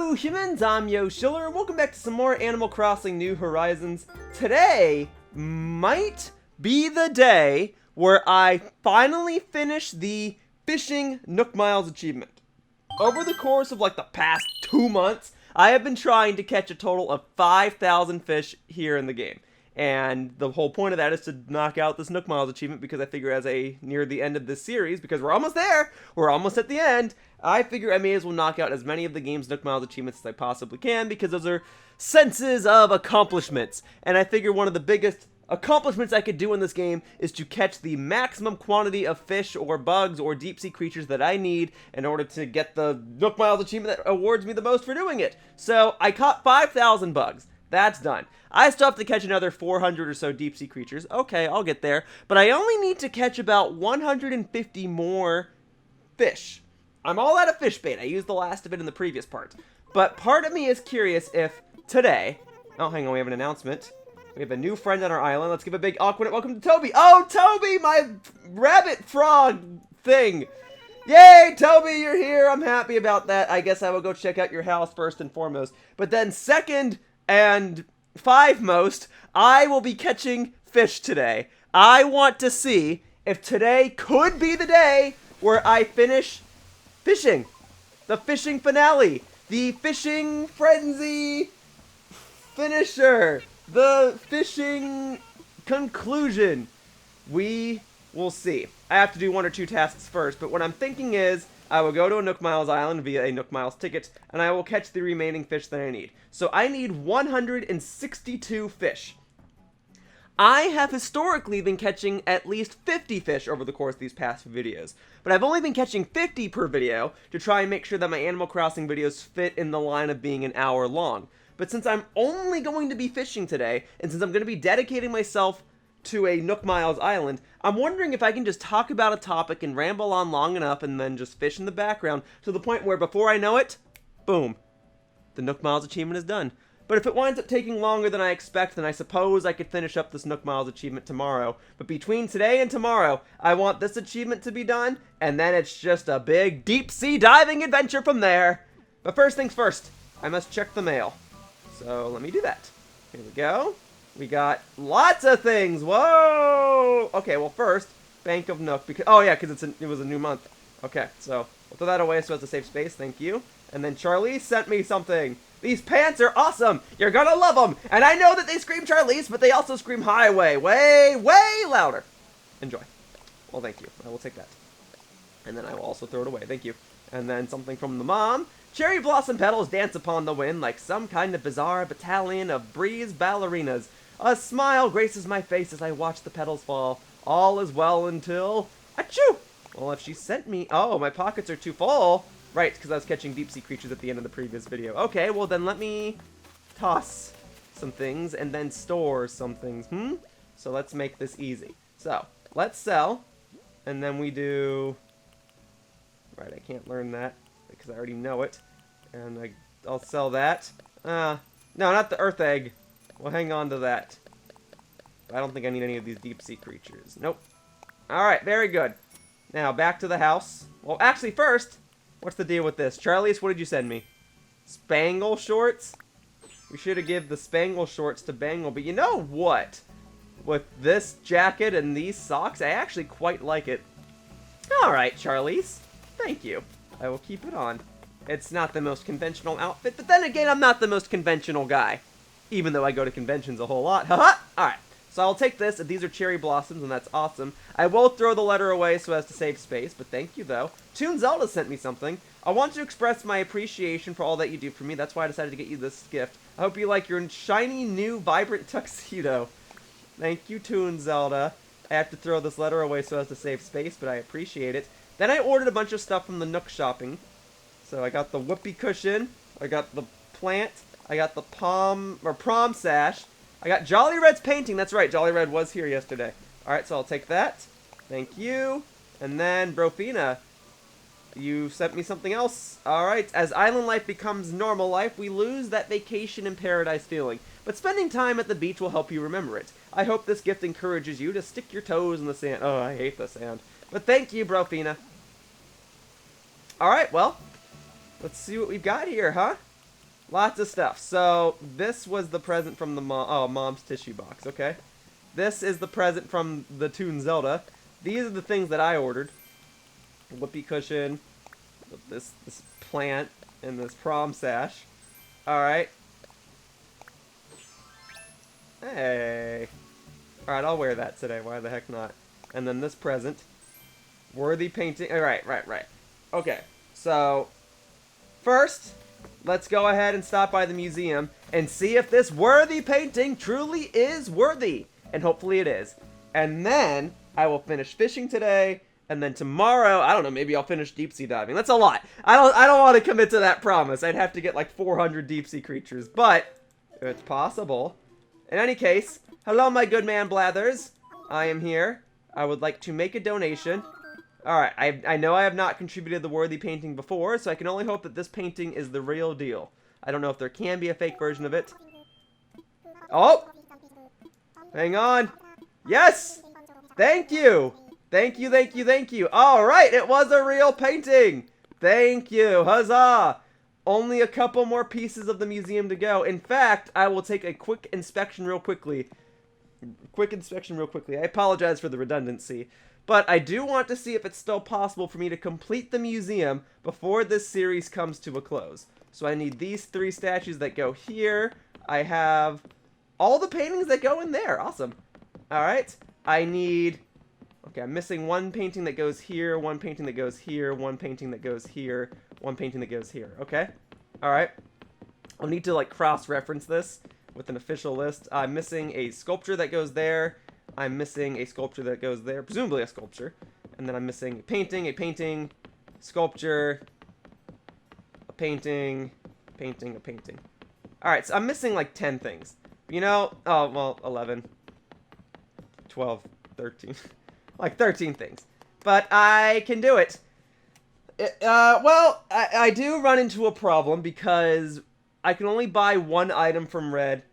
Hello humans, I'm Yoshiller, and welcome back to some more Animal Crossing New Horizons. Today might be the day where I finally finish the fishing Nook Miles achievement. Over the course of like the past 2 months, I have been trying to catch a total of 5,000 fish here in the game. And the whole point of that is to knock out this Nook Miles achievement, because I figure as near the end of this series, because we're almost there, we're almost at the end, I figure I may as well knock out as many of the game's Nook Miles achievements as I possibly can, because those are senses of accomplishments. And I figure one of the biggest accomplishments I could do in this game is to catch the maximum quantity of fish or bugs or deep sea creatures that I need in order to get the Nook Miles achievement that awards me the most for doing it. So I caught 5,000 bugs. That's done. I still have to catch another 400 or so deep sea creatures. Okay, I'll get there. But I only need to catch about 150 more fish. I'm all out of fish bait. I used the last of it in the previous part. But part of me is curious if today... Oh, hang on, we have an announcement. We have a new friend on our island. Let's give a big awkward welcome to Toby. Oh, Toby, my rabbit frog thing. Yay, Toby, you're here. I'm happy about that. I guess I will go check out your house first and foremost. But then second and most, I will be catching fish today. I want to see if today could be the day where I finish fishing. The fishing finale. The fishing frenzy finisher. The fishing conclusion. We will see. I have to do 1 or 2 tasks first, but what I'm thinking is I will go to a Nook Miles island via a Nook Miles ticket, and I will catch the remaining fish that I need. So I need 162 fish. I have historically been catching at least 50 fish over the course of these past few videos, but I've only been catching 50 per video to try and make sure that my Animal Crossing videos fit in the line of being an hour long. But since I'm only going to be fishing today, and since I'm going to be dedicating myself to a Nook Miles island, I'm wondering if I can just talk about a topic and ramble on long enough and then just fish in the background to the point where before I know it, boom, the Nook Miles achievement is done. But if it winds up taking longer than I expect, then I suppose I could finish up this Nook Miles achievement tomorrow. But between today and tomorrow, I want this achievement to be done, and then it's just a big deep sea diving adventure from there. But first things first, I must check the mail. So let me do that. Here we go. We got lots of things. Whoa! Okay, well first, Bank of Nook. Because it was a new month. Okay, so we'll throw that away so as to save space. Thank you. And then Charlize sent me something. These pants are awesome. You're gonna love them. And I know that they scream Charlize, but they also scream highway. Way, way louder. Enjoy. Well, thank you. I will take that. And then I will also throw it away. Thank you. And then something from the mom. Cherry blossom petals dance upon the wind like some kind of bizarre battalion of breeze ballerinas. A smile graces my face as I watch the petals fall. All is well until... Achoo! Well, if she sent me... Oh, my pockets are too full. Right, because I was catching deep sea creatures at the end of the previous video. Okay, well then let me toss some things and then store some things. So let's make this easy. So, let's sell. And then we do... Right, I can't learn that because I already know it. And I'll sell that. No, not the earth egg. We'll hang on to that. I don't think I need any of these deep sea creatures. Nope. Alright, very good. Now, back to the house. Well, actually, first, what's the deal with this? Charlize, what did you send me? Spangle shorts? We should have given the Spangle shorts to Bangle, but you know what? With this jacket and these socks, I actually quite like it. Alright, Charlize. Thank you. I will keep it on. It's not the most conventional outfit, but then again, I'm not the most conventional guy. Even though I go to conventions a whole lot. Haha! Alright, so I'll take this. These are cherry blossoms, and that's awesome. I will throw the letter away so as to save space, but thank you, though. Toon Zelda sent me something. I want to express my appreciation for all that you do for me. That's why I decided to get you this gift. I hope you like your shiny, new, vibrant tuxedo. Thank you, Toon Zelda. I have to throw this letter away so as to save space, but I appreciate it. Then I ordered a bunch of stuff from the Nook shopping. So I got the whoopee cushion. I got the plant. I got the prom sash. I got Jolly Red's painting. That's right, Jolly Red was here yesterday. Alright, so I'll take that. Thank you. And then, Brofina, you sent me something else. Alright, as island life becomes normal life, we lose that vacation in paradise feeling. But spending time at the beach will help you remember it. I hope this gift encourages you to stick your toes in the sand. Oh, I hate the sand. But thank you, Brofina. Alright, well, let's see what we've got here, huh? Lots of stuff. So, this was the present from the mom's tissue box, okay? This is the present from the Toon Zelda. These are the things that I ordered. Whoopee cushion, this plant, and this prom sash. Alright. Hey. Alright, I'll wear that today. Why the heck not? And then this present. Worthy painting. Alright, right. Okay, so first, let's go ahead and stop by the museum and see if this worthy painting truly is worthy. And hopefully it is. And then I will finish fishing today. And then tomorrow, I don't know, maybe I'll finish deep sea diving. That's a lot. I don't want to commit to that promise. I'd have to get like 400 deep sea creatures, but it's possible. In any case, hello my good man Blathers. I am here. I would like to make a donation. Alright, I know I have not contributed the worthy painting before, so I can only hope that this painting is the real deal. I don't know if there can be a fake version of it. Oh! Hang on. Yes! Thank you! Thank you. Alright, it was a real painting! Thank you, huzzah! Only a couple more pieces of the museum to go. In fact, I will take a quick inspection real quickly. I apologize for the redundancy. But I do want to see if it's still possible for me to complete the museum before this series comes to a close. So I need these 3 statues that go here. I have all the paintings that go in there. Awesome. Alright. I need... Okay, I'm missing one painting that goes here, one painting that goes here, one painting that goes here, one painting that goes here. Okay? Alright. I'll need to, like, cross-reference this with an official list. I'm missing a sculpture that goes there. I'm missing a sculpture that goes there. Presumably a sculpture. And then I'm missing a painting, sculpture, a painting. Alright, so I'm missing, like, 10 things. You know? Oh, well, 11. 12. 13. Like 13 things. But I can do it. Well, I do run into a problem because I can only buy one item from Red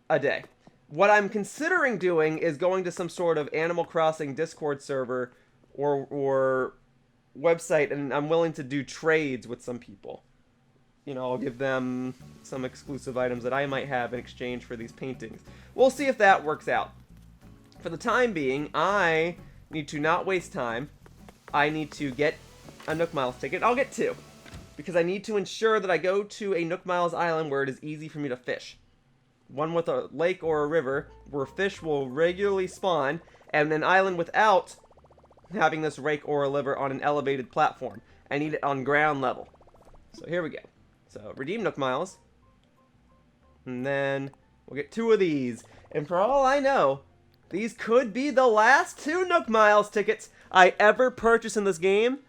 a day. What I'm considering doing is going to some sort of Animal Crossing Discord server or website, and I'm willing to do trades with some people. You know, I'll give them some exclusive items that I might have in exchange for these paintings. We'll see if that works out. For the time being, I need to not waste time. I need to get a Nook Miles ticket. I'll get 2. Because I need to ensure that I go to a Nook Miles island where it is easy for me to fish. One with a lake or a river where fish will regularly spawn, and an island without having this rake or a liver on an elevated platform. I need it on ground level. So here we go. So redeem Nook Miles. And then we'll get 2 of these. And for all I know, these could be the last 2 Nook Miles tickets I ever purchase in this game.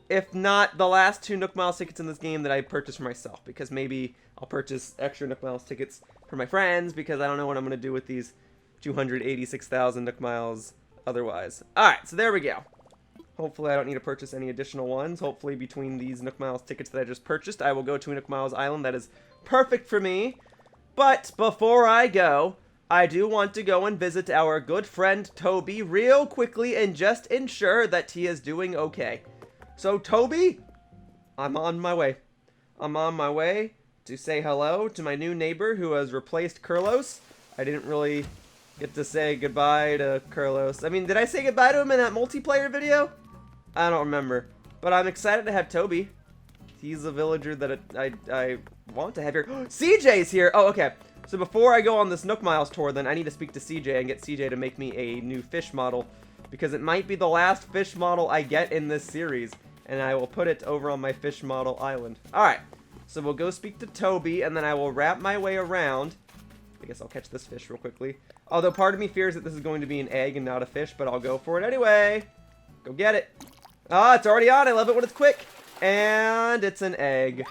If not the last 2 Nook Miles tickets in this game that I purchase for myself. Because maybe I'll purchase extra Nook Miles tickets for my friends. Because I don't know what I'm going to do with these 286,000 Nook Miles otherwise. Alright, so there we go. Hopefully I don't need to purchase any additional ones. Hopefully between these Nook Miles tickets that I just purchased, I will go to a Nook Miles island that is perfect for me. But before I go, I do want to go and visit our good friend Toby real quickly and just ensure that he is doing okay. So Toby, I'm on my way. I'm on my way to say hello to my new neighbor who has replaced Kurlos. I didn't really get to say goodbye to Kurlos. I mean, did I say goodbye to him in that multiplayer video? I don't remember. But I'm excited to have Toby. He's a villager that I want to have here. CJ's here! Oh, okay. So before I go on this Nook Miles tour, then I need to speak to CJ and get CJ to make me a new fish model. Because it might be the last fish model I get in this series. And I will put it over on my fish model island. Alright. So we'll go speak to Toby, and then I will wrap my way around. I guess I'll catch this fish real quickly. Although part of me fears that this is going to be an egg and not a fish, but I'll go for it anyway. Go get it. Ah, it's already on. I love it when it's quick. And it's an egg.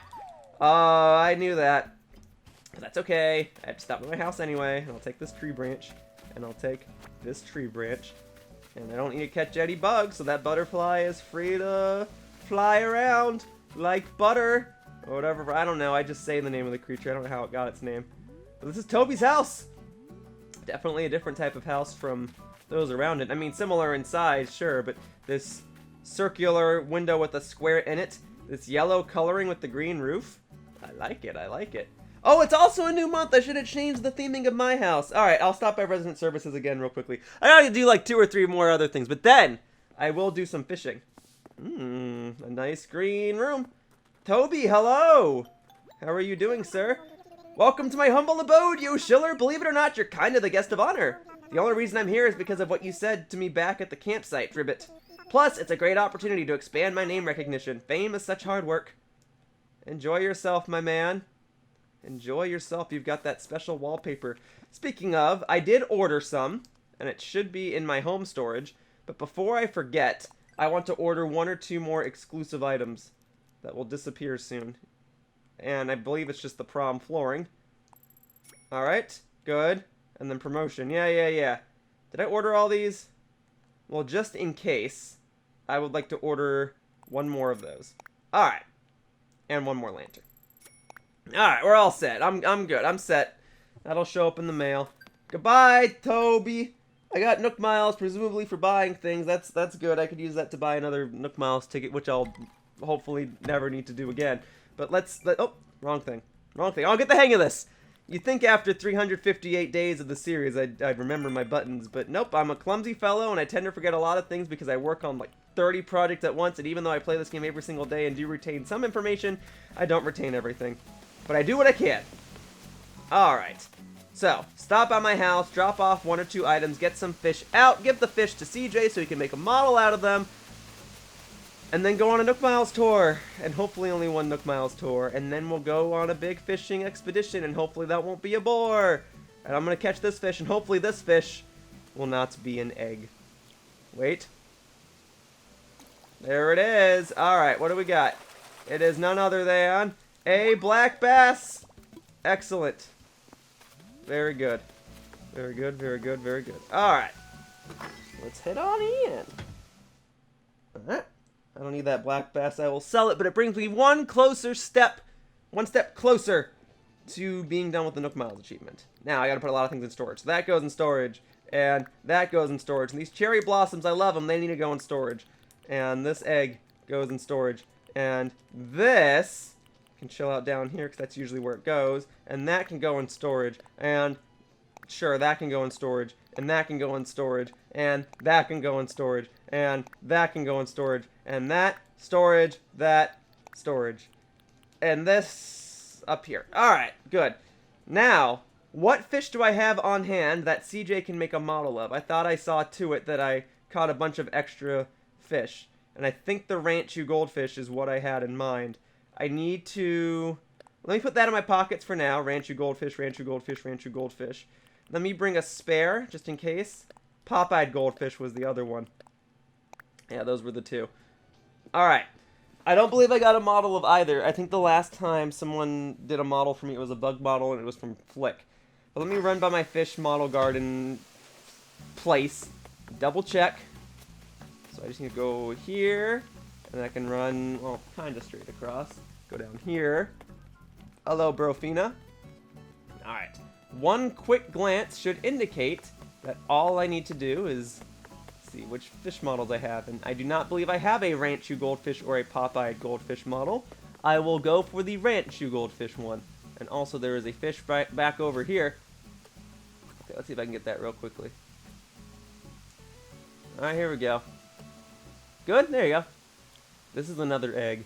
Oh, I knew that. But that's okay. I have to stop at my house anyway. And I'll take this tree branch. And I'll take this tree branch. And I don't need to catch any bugs, so that butterfly is free to fly around like butter. Or whatever. I don't know. I just say the name of the creature. I don't know how it got its name. But this is Toby's house. Definitely a different type of house from those around it. I mean, similar in size, sure, but this circular window with a square in it. This yellow coloring with the green roof. I like it. I like it. Oh, it's also a new month. I should have changed the theming of my house. All right, I'll stop by resident services again real quickly. I gotta do like 2 or 3 more other things, but then I will do some fishing. A nice green room. Toby, hello. How are you doing, sir? Welcome to my humble abode, Yoshiller. Believe it or not, you're kind of the guest of honor. The only reason I'm here is because of what you said to me back at the campsite, Dribbit. Plus, it's a great opportunity to expand my name recognition. Fame is such hard work. Enjoy yourself, my man. Enjoy yourself. You've got that special wallpaper. Speaking of, I did order some, and it should be in my home storage. But before I forget, I want to order 1 or 2 more exclusive items that will disappear soon. And I believe it's just the prom flooring. Alright, good. And then promotion. Yeah. Did I order all these? Well, just in case, I would like to order 1 more of those. Alright. And 1 more lantern. Alright, we're all set. I'm good. I'm set. That'll show up in the mail. Goodbye, Toby. I got Nook Miles, presumably for buying things. That's good. I could use that to buy another Nook Miles ticket, which I'll hopefully never need to do again. But oh, wrong thing. I'll get the hang of this. You'd think after 358 days of the series I'd remember my buttons, but nope, I'm a clumsy fellow and I tend to forget a lot of things because I work on like 30 projects at once, and even though I play this game every single day and do retain some information, I don't retain everything. But I do what I can. Alright. So, stop by my house, drop off 1 or 2 items, get some fish out, give the fish to CJ so he can make a model out of them, and then go on a Nook Miles tour, and hopefully only 1 Nook Miles tour, and then we'll go on a big fishing expedition, and hopefully that won't be a bore. And I'm going to catch this fish, and hopefully this fish will not be an egg. Wait. There it is. Alright, what do we got? It is none other than a black bass. Excellent. Very good. Very good. Alright. Let's head on in. Alright. I don't need that black bass. I will sell it, but it brings me one step closer to being done with the Nook Miles achievement. Now, I gotta put a lot of things in storage. So that goes in storage, and that goes in storage. And these cherry blossoms, I love them. They need to go in storage. And this egg goes in storage. And this can chill out down here, because that's usually where it goes. And that can go in storage. And sure, that can go in storage. And that can go in storage. And that can go in storage. And that can go in storage. And that, storage, that, storage. And this up here. Alright, good. Now, what fish do I have on hand that CJ can make a model of? I thought I saw to it that I caught a bunch of extra fish. And I think the Ranchu goldfish is what I had in mind. I need to... Let me put that in my pockets for now. Ranchu goldfish, Ranchu goldfish, Ranchu goldfish. Let me bring a spare, just in case. Pop-eyed goldfish was the other one. Yeah, those were the 2. Alright. I don't believe I got a model of either. I think the last time someone did a model for me, it was a bug model, and it was from Flick. But let me run by my fish model garden place. Double check. So I just need to go here, and I can run, well, kind of straight across. Go down here. Hello, Brofina. Alright. One quick glance should indicate that all I need to do is see which fish models I have. And I do not believe I have a Ranchu goldfish or a Popeye goldfish model. I will go for the Ranchu goldfish one. And also there is a fish right back over here. Okay, let's see if I can get that real quickly. Alright, here we go. Good, there you go. This is another egg.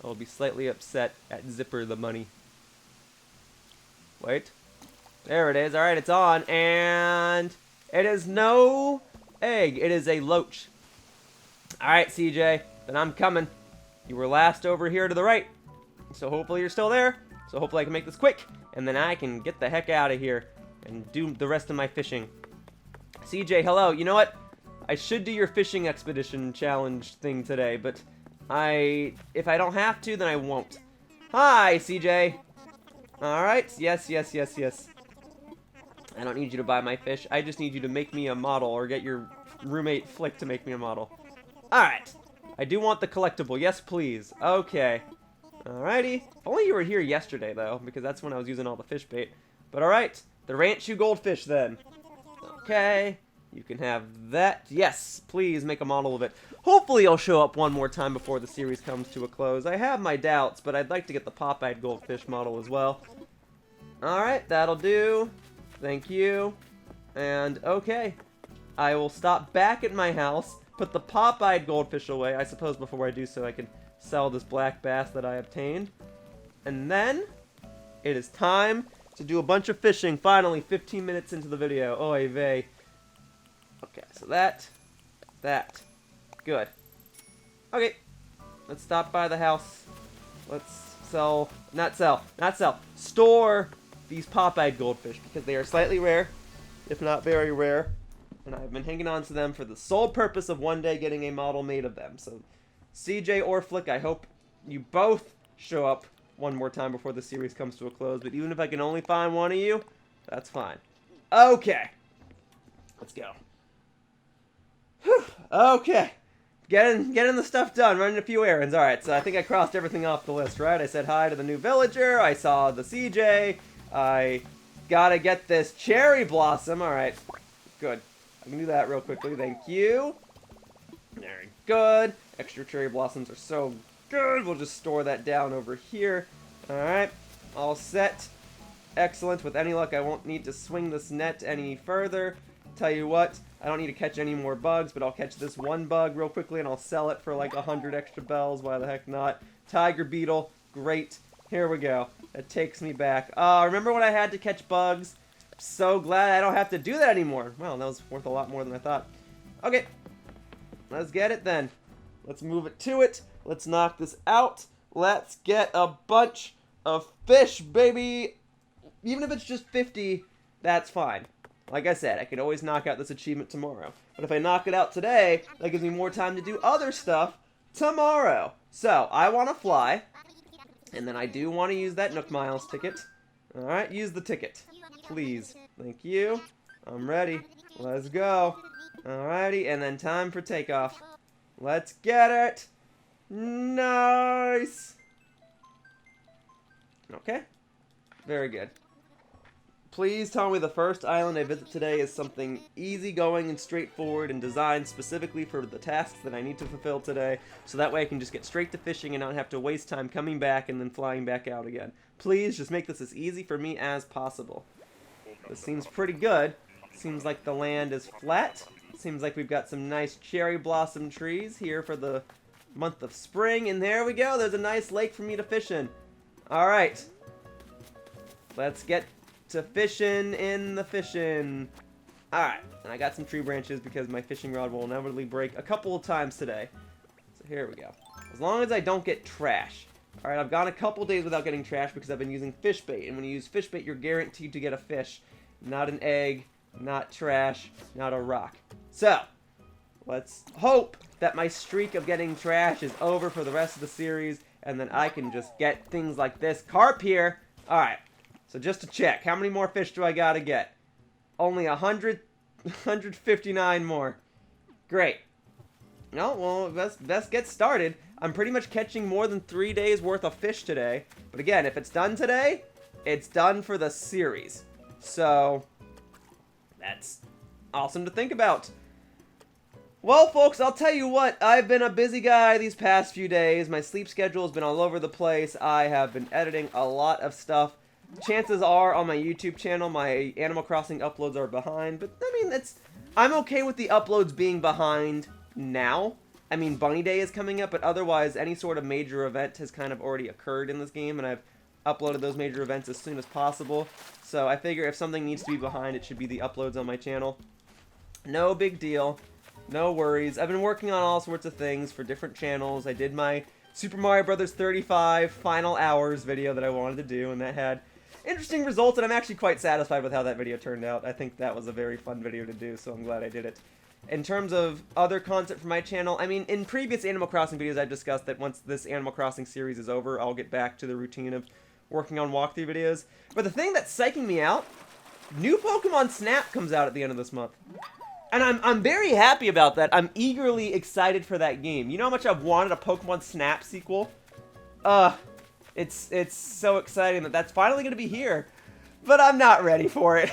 I will be slightly upset at Zipper the money. Wait. There it is. Alright, it's on. And it is no egg. It is a loach. Alright, CJ. Then I'm coming. You were last over here to the right. So hopefully you're still there. So hopefully I can make this quick. And then I can get the heck out of here and do the rest of my fishing. CJ, hello. You know what? I should do your fishing expedition challenge thing today, but if I don't have to, then I won't. Hi, CJ. Alright, yes. I don't need you to buy my fish. I just need you to make me a model, or get your roommate Flick to make me a model. Alright. I do want the collectible. Yes, please. Okay. Alrighty. If only you were here yesterday, though, because that's when I was using all the fish bait. But alright. The Ranchu goldfish, then. Okay. You can have that. Yes, please make a model of it. Hopefully it'll show up one more time before the series comes to a close. I have my doubts, but I'd like to get the pop-eyed goldfish model as well. Alright, that'll do. Thank you. And, okay. I will stop back at my house, put the pop-eyed goldfish away. I suppose before I do so, I can sell this black bass that I obtained. And then, it is time to do a bunch of fishing. Finally, 15 minutes into the video. Oy vey. Okay, so that. Good. Okay, let's stop by the house. Let's store these pop-eyed goldfish because they are slightly rare, if not very rare. And I've been hanging on to them for the sole purpose of one day getting a model made of them. So, CJ or Flick, I hope you both show up one more time before the series comes to a close. But even if I can only find one of you, that's fine. Okay. Let's go. Whew. Okay. Getting the stuff done, running a few errands. Alright, so I think I crossed everything off the list, right? I said hi to the new villager, I saw the CJ, I gotta get this cherry blossom. Alright, good. I can do that real quickly, thank you. Very good. Extra cherry blossoms are so good. We'll just store that down over here. Alright, all set. Excellent. With any luck, I won't need to swing this net any further. Tell you what, I don't need to catch any more bugs, but I'll catch this one bug real quickly and I'll sell it for like 100 extra bells. Why the heck not? Tiger beetle. Great. Here we go. That takes me back. Remember when I had to catch bugs? So glad I don't have to do that anymore. Well, that was worth a lot more than I thought. Okay. Let's get it then. Let's move it to it. Let's knock this out. Let's get a bunch of fish, baby. Even if it's just 50, that's fine. Like I said, I could always knock out this achievement tomorrow. But if I knock it out today, that gives me more time to do other stuff tomorrow. So, I want to fly. And then I do want to use that Nook Miles ticket. Alright, use the ticket. Please. Thank you. I'm ready. Let's go. Alrighty, and then time for takeoff. Let's get it. Nice. Okay. Very good. Please tell me the first island I visit today is something easygoing and straightforward and designed specifically for the tasks that I need to fulfill today, so that way I can just get straight to fishing and not have to waste time coming back and then flying back out again. Please just make this as easy for me as possible. This seems pretty good. Seems like the land is flat. Seems like we've got some nice cherry blossom trees here for the month of spring, and there we go. There's a nice lake for me to fish in. Alright. Let's get to fishing in the fishing. Alright, and I got some tree branches because my fishing rod will inevitably break a couple of times today. So here we go. As long as I don't get trash. Alright, I've gone a couple days without getting trash because I've been using fish bait. And when you use fish bait, you're guaranteed to get a fish. Not an egg, not trash, not a rock. So, let's hope that my streak of getting trash is over for the rest of the series. And then I can just get things like this carp here. Alright. So just to check, how many more fish do I gotta get? Only 159 more. Great. No, well, let's get started. I'm pretty much catching more than 3 days worth of fish today. But again, if it's done today, it's done for the series. So, that's awesome to think about. Well, folks, I'll tell you what, I've been a busy guy these past few days. My sleep schedule has been all over the place. I have been editing a lot of stuff. Chances are on my YouTube channel, my Animal Crossing uploads are behind, but I mean, I'm okay with the uploads being behind now. I mean, Bunny Day is coming up, but otherwise, any sort of major event has kind of already occurred in this game, and I've uploaded those major events as soon as possible. So I figure if something needs to be behind, it should be the uploads on my channel. No big deal. No worries. I've been working on all sorts of things for different channels. I did my Super Mario Bros. 35 Final Hours video that I wanted to do, and that had interesting results, and I'm actually quite satisfied with how that video turned out. I think that was a very fun video to do, so I'm glad I did it. In terms of other content for my channel, I mean, in previous Animal Crossing videos, I've discussed that once this Animal Crossing series is over, I'll get back to the routine of working on walkthrough videos. But the thing that's psyching me out, new Pokemon Snap comes out at the end of this month. And I'm very happy about that. I'm eagerly excited for that game. You know how much I've wanted a Pokemon Snap sequel? It's so exciting that that's finally going to be here. But I'm not ready for it.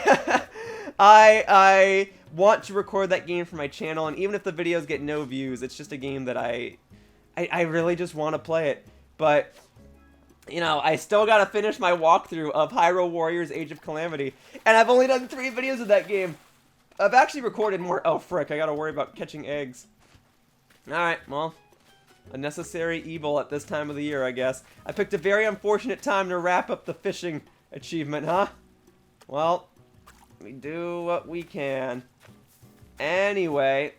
I want to record that game for my channel, and even if the videos get no views, it's just a game that I really just want to play it. But you know, I still gotta finish my walkthrough of Hyrule Warriors Age of Calamity. And I've only done 3 videos of that game. I've actually recorded more. Oh, frick, I gotta worry about catching eggs. Alright, well, a necessary evil at this time of the year, I guess. I picked a very unfortunate time to wrap up the fishing achievement, huh? Well, we do what we can. Anyway,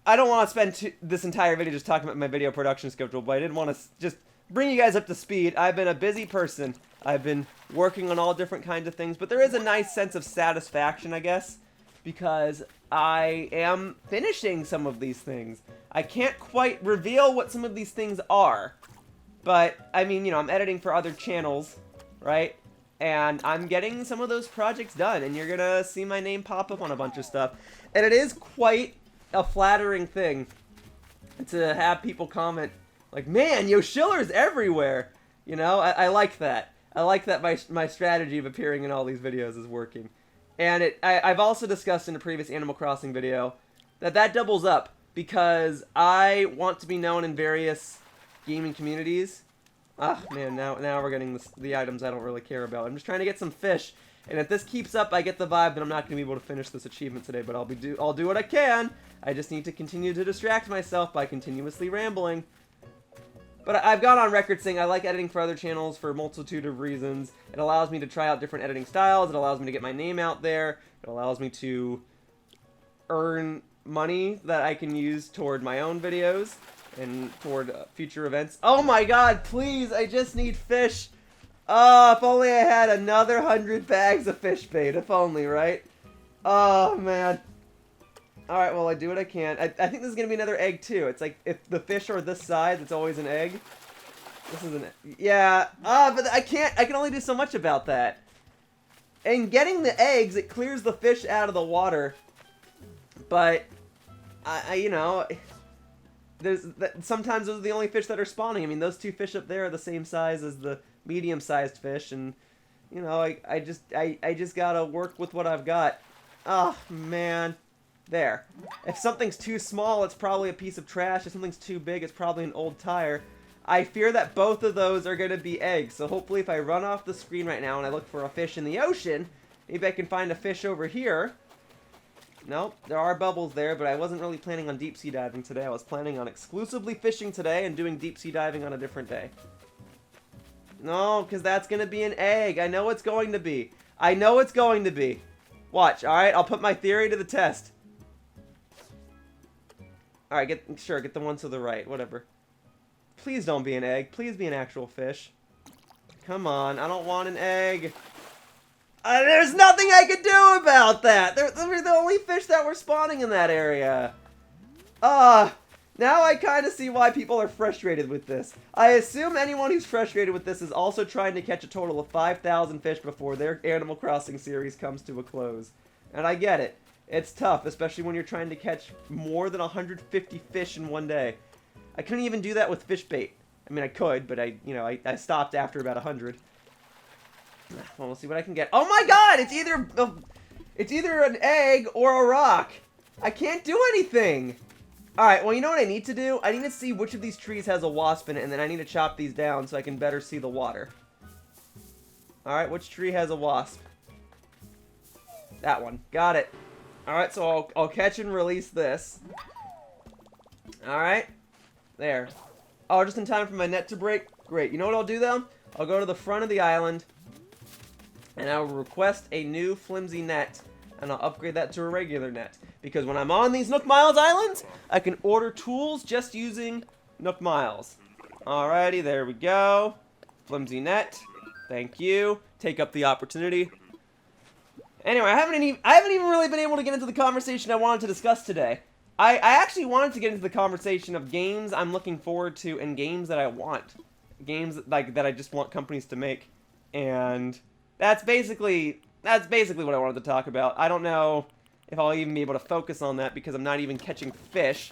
I don't want to spend this entire video just talking about my video production schedule, but I did want to just bring you guys up to speed. I've been a busy person. I've been working on all different kinds of things, but there is a nice sense of satisfaction, I guess, because I am finishing some of these things. I can't quite reveal what some of these things are, but, I mean, you know, I'm editing for other channels, right? And I'm getting some of those projects done, and you're gonna see my name pop up on a bunch of stuff. And it is quite a flattering thing to have people comment, like, man, Yoshiller's everywhere! You know, I like that. I like that my strategy of appearing in all these videos is working. And I've also discussed in a previous Animal Crossing video that doubles up, because I want to be known in various gaming communities. Ah, man, now we're getting the items I don't really care about. I'm just trying to get some fish, and if this keeps up, I get the vibe that I'm not going to be able to finish this achievement today, but I'll do what I can. I just need to continue to distract myself by continuously rambling. But I've gone on record saying I like editing for other channels for a multitude of reasons. It allows me to try out different editing styles. It allows me to get my name out there. It allows me to earn money that I can use toward my own videos and toward future events. Oh my god, please, I just need fish. Oh, if only I had another 100 bags of fish bait. If only, right? Oh, man. Alright, well, I do what I can. I think this is going to be another egg, too. It's like, if the fish are this size, it's always an egg. This is an egg. Yeah. But I can only do so much about that. And getting the eggs, it clears the fish out of the water. But, you know, sometimes those are the only fish that are spawning. I mean, those 2 fish up there are the same size as the medium-sized fish. And, you know, I just gotta work with what I've got. Oh, man. There. If something's too small, it's probably a piece of trash. If something's too big, it's probably an old tire. I fear that both of those are going to be eggs. So hopefully if I run off the screen right now and I look for a fish in the ocean, maybe I can find a fish over here. Nope, there are bubbles there, but I wasn't really planning on deep sea diving today. I was planning on exclusively fishing today and doing deep sea diving on a different day. No, because that's going to be an egg. I know it's going to be. I know it's going to be. Watch, alright? I'll put my theory to the test. Alright, get the one to the right, whatever. Please don't be an egg. Please be an actual fish. Come on, I don't want an egg. There's nothing I could do about that! They're the only fish that were spawning in that area. Now I kind of see why people are frustrated with this. I assume anyone who's frustrated with this is also trying to catch a total of 5,000 fish before their Animal Crossing series comes to a close. And I get it. It's tough, especially when you're trying to catch more than 150 fish in one day. I couldn't even do that with fish bait. I mean, I could, but I stopped after about 100. Well, we'll see what I can get. Oh my god! It's either an egg or a rock. I can't do anything. Alright, well, you know what I need to do? I need to see which of these trees has a wasp in it, and then I need to chop these down so I can better see the water. Alright, which tree has a wasp? That one. Got it. Alright, so I'll catch and release this. Alright. There. Oh, just in time for my net to break? Great. You know what I'll do, though? I'll go to the front of the island, and I'll request a new flimsy net, and I'll upgrade that to a regular net. Because when I'm on these Nook Miles islands, I can order tools just using Nook Miles. Alrighty, there we go. Flimsy net. Thank you. Take up the opportunity. Anyway, I haven't even really been able to get into the conversation I wanted to discuss today. I actually wanted to get into the conversation of games I'm looking forward to and games that I want. Games that I just want companies to make. And that's basically what I wanted to talk about. I don't know if I'll even be able to focus on that because I'm not even catching fish.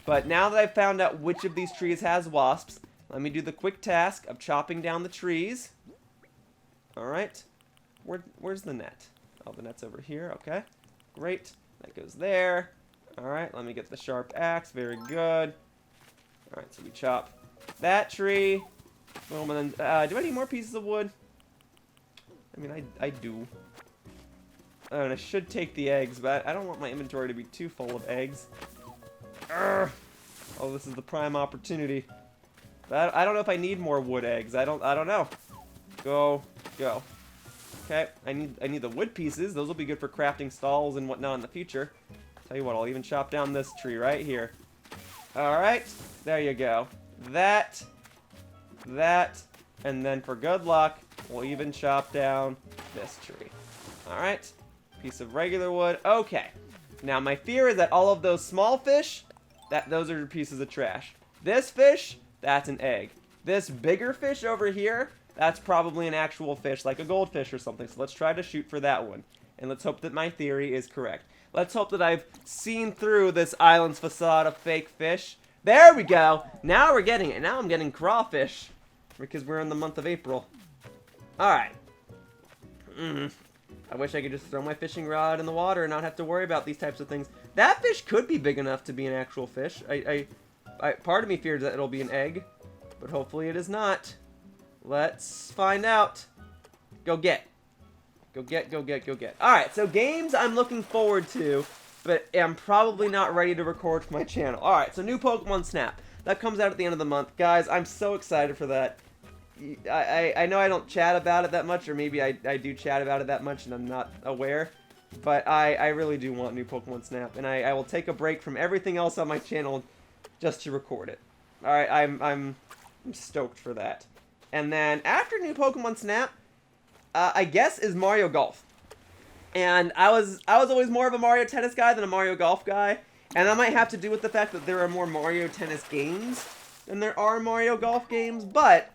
But now that I've found out which of these trees has wasps, let me do the quick task of chopping down the trees. Alright. Where's the net? Oh, the net's over here. Okay. Great. That goes there. Alright, let me get the sharp axe. Very good. Alright, so we chop that tree. Boom, and then, do I need more pieces of wood? I mean, I do. And I should take the eggs, but I don't want my inventory to be too full of eggs. Urgh. Oh, this is the prime opportunity. But I don't know if I need more wood eggs. I don't know. Go. Okay, I need the wood pieces. Those will be good for crafting stalls and whatnot in the future. Tell you what, I'll even chop down this tree right here. Alright, there you go. That, and then for good luck, we'll even chop down this tree. Alright, piece of regular wood. Okay, now my fear is that all of those small fish, those are pieces of trash. This fish, that's an egg. This bigger fish over here, that's probably an actual fish, like a goldfish or something. So let's try to shoot for that one. And let's hope that my theory is correct. Let's hope that I've seen through this island's facade of fake fish. There we go. Now we're getting it. Now I'm getting crawfish. Because we're in the month of April. Alright. I wish I could just throw my fishing rod in the water and not have to worry about these types of things. That fish could be big enough to be an actual fish. Part of me fears that it'll be an egg. But hopefully it is not. Let's find out. Go get. Go get. Alright, so games I'm looking forward to, but I'm probably not ready to record for my channel. Alright, so new Pokemon Snap. That comes out at the end of the month. Guys, I'm so excited for that. I know I don't chat about it that much, or maybe I do chat about it that much and I'm not aware, but I really do want new Pokemon Snap, and I will take a break from everything else on my channel just to record it. Alright, I'm stoked for that. And then after new Pokemon Snap, I guess is Mario Golf. And I was always more of a Mario Tennis guy than a Mario Golf guy. And that might have to do with the fact that there are more Mario Tennis games than there are Mario Golf games. But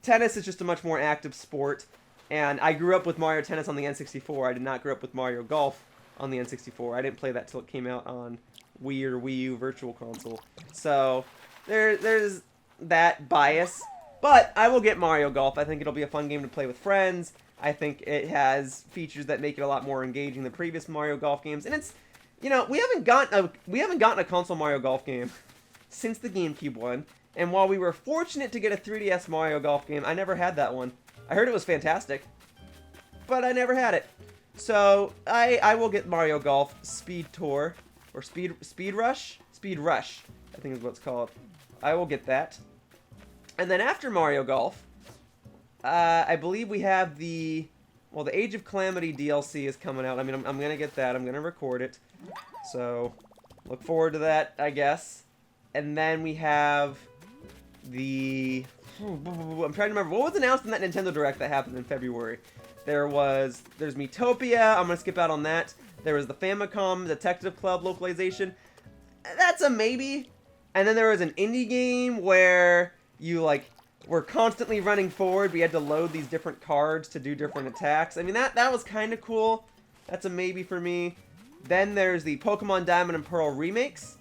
tennis is just a much more active sport. And I grew up with Mario Tennis on the N64. I did not grow up with Mario Golf on the N64. I didn't play that till it came out on Wii or Wii U Virtual Console. So there's that bias. But I will get Mario Golf. I think it'll be a fun game to play with friends. I think it has features that make it a lot more engaging than previous Mario Golf games. And it's, you know, we haven't gotten a console Mario Golf game since the GameCube one. And while we were fortunate to get a 3DS Mario Golf game, I never had that one. I heard it was fantastic, but I never had it. So I will get Mario Golf Speed Tour or Speed Rush, I think is what it's called. I will get that. And then after Mario Golf, I believe we have the Age of Calamity DLC is coming out. I mean, I'm going to get that. I'm going to record it. So, look forward to that, I guess. And then we have the... I'm trying to remember. What was announced in that Nintendo Direct that happened in February? There's Miitopia. I'm going to skip out on that. There was the Famicom Detective Club localization. That's a maybe. And then there was an indie game where you, like, were constantly running forward. We had to load these different cards to do different attacks. I mean, that was kind of cool. That's a maybe for me. Then there's the Pokemon Diamond and Pearl remakes.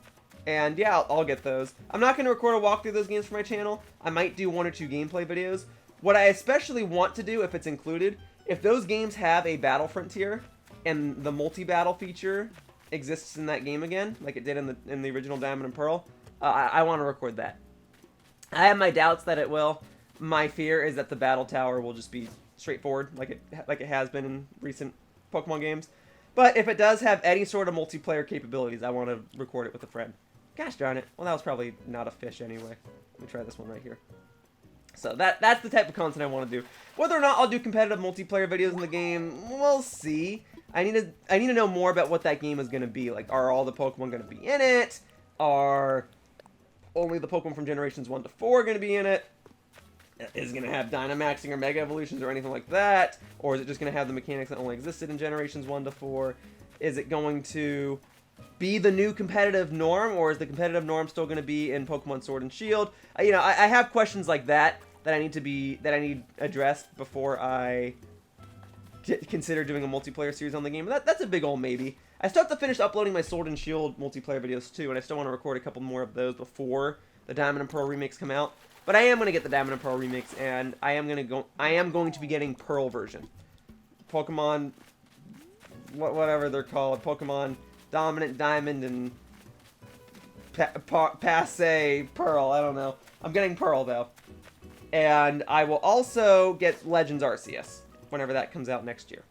And yeah, I'll get those. I'm not going to record a walkthrough of those games for my channel. I might do 1 or 2 gameplay videos. What I especially want to do, if it's included, if those games have a battle frontier and the multi-battle feature exists in that game again, like it did in the original Diamond and Pearl, I want to record that. I have my doubts that it will. My fear is that the battle tower will just be straightforward, like it has been in recent Pokemon games. But if it does have any sort of multiplayer capabilities, I want to record it with a friend. Gosh darn it. Well, that was probably not a fish anyway. Let me try this one right here. So that's the type of content I want to do. Whether or not I'll do competitive multiplayer videos in the game, we'll see. I need to know more about what that game is going to be. Like, are all the Pokemon going to be in it? Are only the Pokemon from Generations 1 to 4 going to be in it? Is it going to have Dynamaxing or Mega Evolutions or anything like that? Or is it just going to have the mechanics that only existed in Generations 1 to 4? Is it going to be the new competitive norm, or is the competitive norm still going to be in Pokemon Sword and Shield? You know, I have questions like that I need addressed before I consider doing a multiplayer series on the game. That's a big old maybe. I still have to finish uploading my Sword and Shield multiplayer videos too, and I still want to record a couple more of those before the Diamond and Pearl remakes come out. But I am going to get the Diamond and Pearl remakes, and I am going to be getting Pearl version. Pokemon, whatever they're called, Pokemon Dominant, Diamond, and passe Pearl. I don't know. I'm getting Pearl, though. And I will also get Legends Arceus whenever that comes out next year.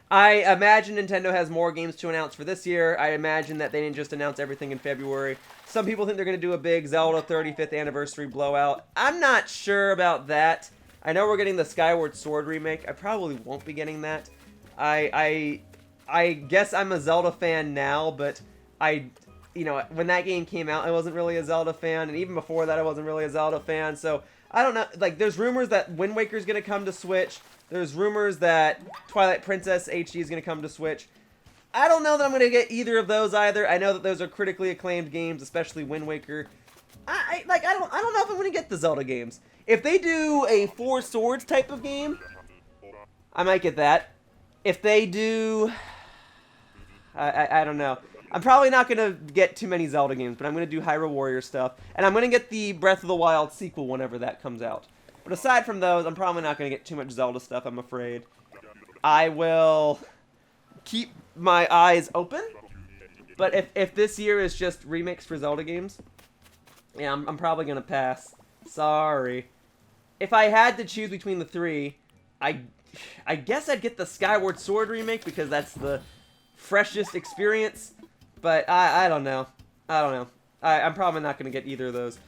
I imagine Nintendo has more games to announce for this year. I imagine that they didn't just announce everything in February. Some people think they're going to do a big Zelda 35th anniversary blowout. I'm not sure about that. I know we're getting the Skyward Sword remake. I probably won't be getting that. I guess I'm a Zelda fan now, but when that game came out, I wasn't really a Zelda fan, and even before that, I wasn't really a Zelda fan. So I don't know. Like, there's rumors that Wind Waker is going to come to Switch. There's rumors that Twilight Princess HD is going to come to Switch. I don't know that I'm going to get either of those either. I know that those are critically acclaimed games, especially Wind Waker. I don't know if I'm going to get the Zelda games. If they do a Four Swords type of game, I might get that. If they do, I don't know. I'm probably not going to get too many Zelda games, but I'm going to do Hyrule Warrior stuff. And I'm going to get the Breath of the Wild sequel whenever that comes out. But aside from those, I'm probably not going to get too much Zelda stuff, I'm afraid. I will keep my eyes open. But if this year is just remakes for Zelda games, yeah, I'm probably going to pass. Sorry. If I had to choose between the three, I guess I'd get the Skyward Sword remake because that's the freshest experience. But I don't know. I'm probably not going to get either of those.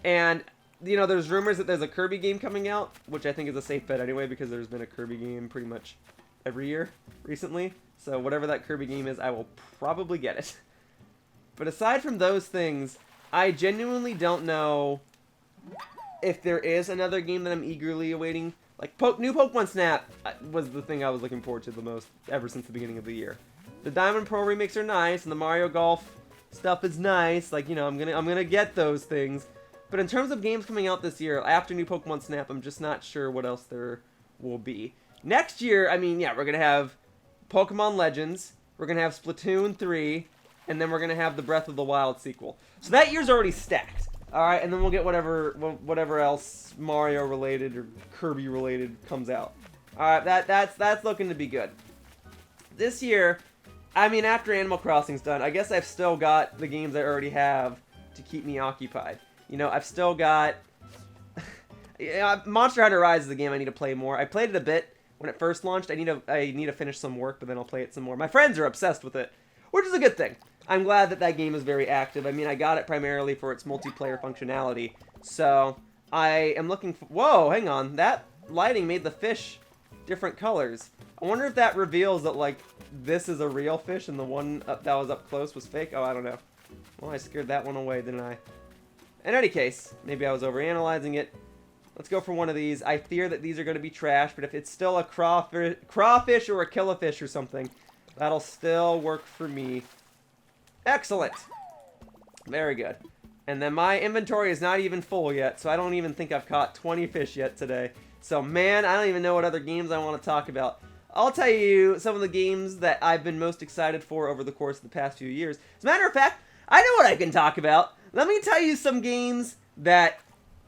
And there's rumors that there's a Kirby game coming out, which I think is a safe bet anyway, because there's been a Kirby game pretty much every year recently. So whatever that Kirby game is, I will probably get it. But aside from those things, I genuinely don't know if there is another game that I'm eagerly awaiting. Like, new Pokemon Snap was the thing I was looking forward to the most ever since the beginning of the year. The Diamond Pearl remakes are nice, and the Mario Golf stuff is nice. Like, I'm gonna get those things. But in terms of games coming out this year, after new Pokemon Snap, I'm just not sure what else there will be. Next year, I mean, yeah, we're going to have Pokemon Legends, we're going to have Splatoon 3, and then we're going to have the Breath of the Wild sequel. So that year's already stacked. Alright, and then we'll get whatever else Mario-related or Kirby-related comes out. Alright, that's looking to be good. This year, I mean, after Animal Crossing's done, I guess I've still got the games I already have to keep me occupied. I've still got... Monster Hunter Rise is a game I need to play more. I played it a bit when it first launched. I need to finish some work, but then I'll play it some more. My friends are obsessed with it, which is a good thing. I'm glad that game is very active. I mean, I got it primarily for its multiplayer functionality. So, I am looking for... Whoa, hang on. That lighting made the fish different colors. I wonder if that reveals that, like, this is a real fish and the one that was up close was fake. Oh, I don't know. Well, I scared that one away, didn't I? In any case, maybe I was overanalyzing it. Let's go for one of these. I fear that these are going to be trash, but if it's still a crawfish or a killifish or something, that'll still work for me. Excellent. Very good. And then my inventory is not even full yet, so I don't even think I've caught 20 fish yet today. So, man, I don't even know what other games I want to talk about. I'll tell you some of the games that I've been most excited for over the course of the past few years. As a matter of fact, I know what I can talk about. Let me tell you some games that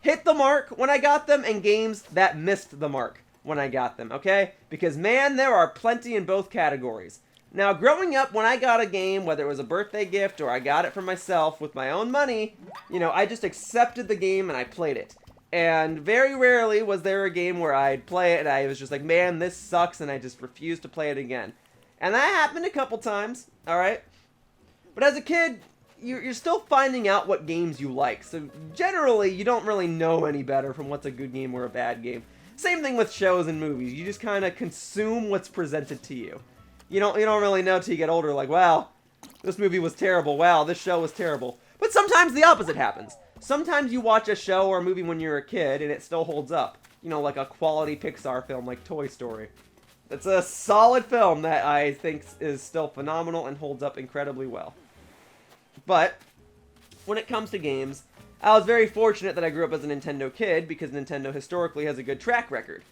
hit the mark when I got them and games that missed the mark when I got them, okay? Because, man, there are plenty in both categories. Now, growing up, when I got a game, whether it was a birthday gift or I got it for myself with my own money, I just accepted the game and I played it. And very rarely was there a game where I'd play it and I was just like, man, this sucks, and I just refused to play it again. And that happened a couple times, alright? But as a kid, you're still finding out what games you like. So generally, you don't really know any better from what's a good game or a bad game. Same thing with shows and movies. You just kind of consume what's presented to you. You don't really know till you get older, like, wow, this movie was terrible. Wow, this show was terrible. But sometimes the opposite happens. Sometimes you watch a show or a movie when you're a kid and it still holds up. Like a quality Pixar film like Toy Story. It's a solid film that I think is still phenomenal and holds up incredibly well. But when it comes to games, I was very fortunate that I grew up as a Nintendo kid because Nintendo historically has a good track record.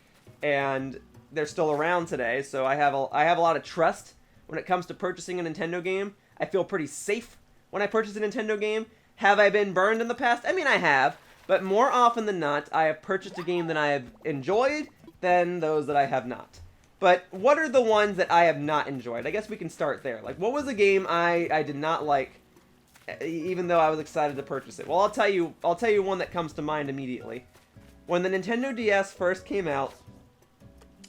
And they're still around today, so I have a lot of trust when it comes to purchasing a Nintendo game. I feel pretty safe when I purchase a Nintendo game. Have I been burned in the past? I mean, I have, but more often than not, I have purchased a game that I have enjoyed than those that I have not. But what are the ones that I have not enjoyed? I guess we can start there. Like, what was a game I did not like even though I was excited to purchase it. Well, I'll tell you one that comes to mind immediately. When the Nintendo DS first came out,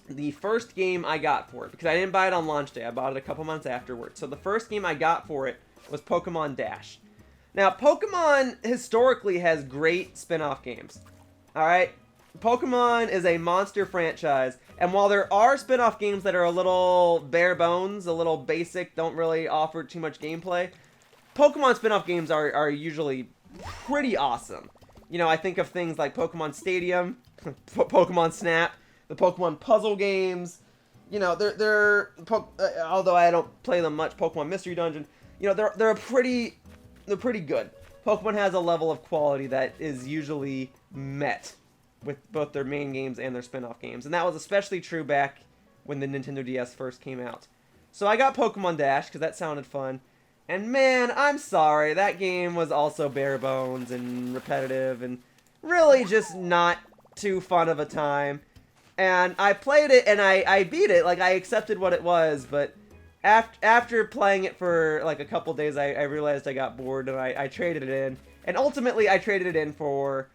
the first game I got for it, because I didn't buy it on launch day, I bought it a couple months afterwards. So the first game I got for it was Pokemon Dash. Now, Pokemon historically has great spin-off games. Alright? Pokemon is a monster franchise, and while there are spin-off games that are a little bare bones, a little basic, don't really offer too much gameplay, Pokemon spin-off games are usually pretty awesome. You know, I think of things like Pokemon Stadium, Pokemon Snap, the Pokemon puzzle games. You know, although I don't play them much, Pokemon Mystery Dungeon. You know, they're pretty good. Pokemon has a level of quality that is usually met with both their main games and their spin-off games, and that was especially true back when the Nintendo DS first came out. So I got Pokemon Dash because that sounded fun. And man, I'm sorry, that game was also bare bones and repetitive and really just not too fun of a time. And I played it and I beat it, like I accepted what it was, but after playing it for like a couple days, I realized I got bored and I traded it in. And ultimately, I traded it in for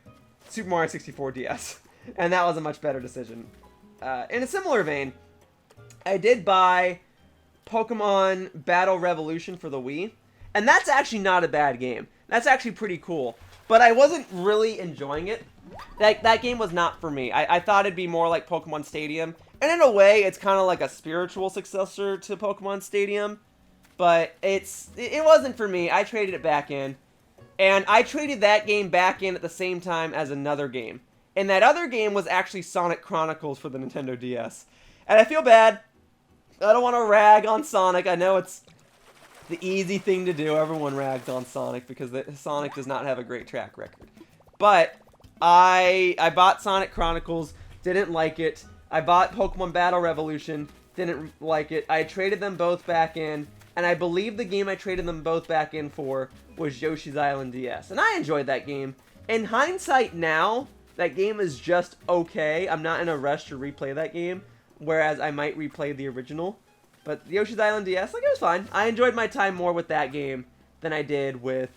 Super Mario 64 DS. And that was a much better decision. In a similar vein, I did buy Pokemon Battle Revolution for the Wii, and that's actually not a bad game. That's actually pretty cool, but I wasn't really enjoying it. That game was not for me. I thought it'd be more like Pokemon Stadium, and in a way, it's kind of like a spiritual successor to Pokemon Stadium, but it wasn't for me. I traded it back in, and I traded that game back in at the same time as another game, and that other game was actually Sonic Chronicles for the Nintendo DS, and I feel bad. I don't want to rag on Sonic. I know it's the easy thing to do. Everyone rags on Sonic because Sonic does not have a great track record. But I bought Sonic Chronicles, didn't like it. I bought Pokemon Battle Revolution, didn't like it. I traded them both back in, and I believe the game I traded them both back in for was Yoshi's Island DS. And I enjoyed that game. In hindsight now, that game is just okay. I'm not in a rush to replay that game. Whereas I might replay the original. But Yoshi's Island DS, like, it was fine. I enjoyed my time more with that game than I did with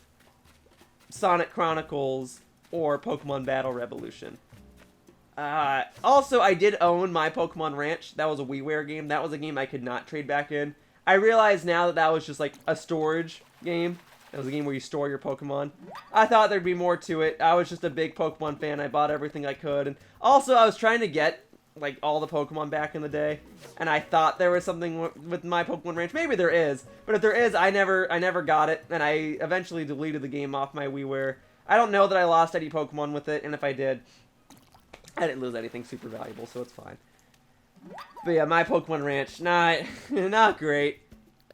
Sonic Chronicles or Pokemon Battle Revolution. Also, I did own My Pokemon Ranch. That was a WiiWare game. That was a game I could not trade back in. I realize now that that was just, like, a storage game. It was a game where you store your Pokemon. I thought there'd be more to it. I was just a big Pokemon fan. I bought everything I could. And also, I was trying to get like all the Pokemon back in the day, and I thought there was something with My Pokemon Ranch. Maybe there is, but if there is, I never got it, and I eventually deleted the game off my WiiWare. I don't know that I lost any Pokemon with it, and if I did, I didn't lose anything super valuable, so it's fine. But yeah, My Pokemon Ranch, not great.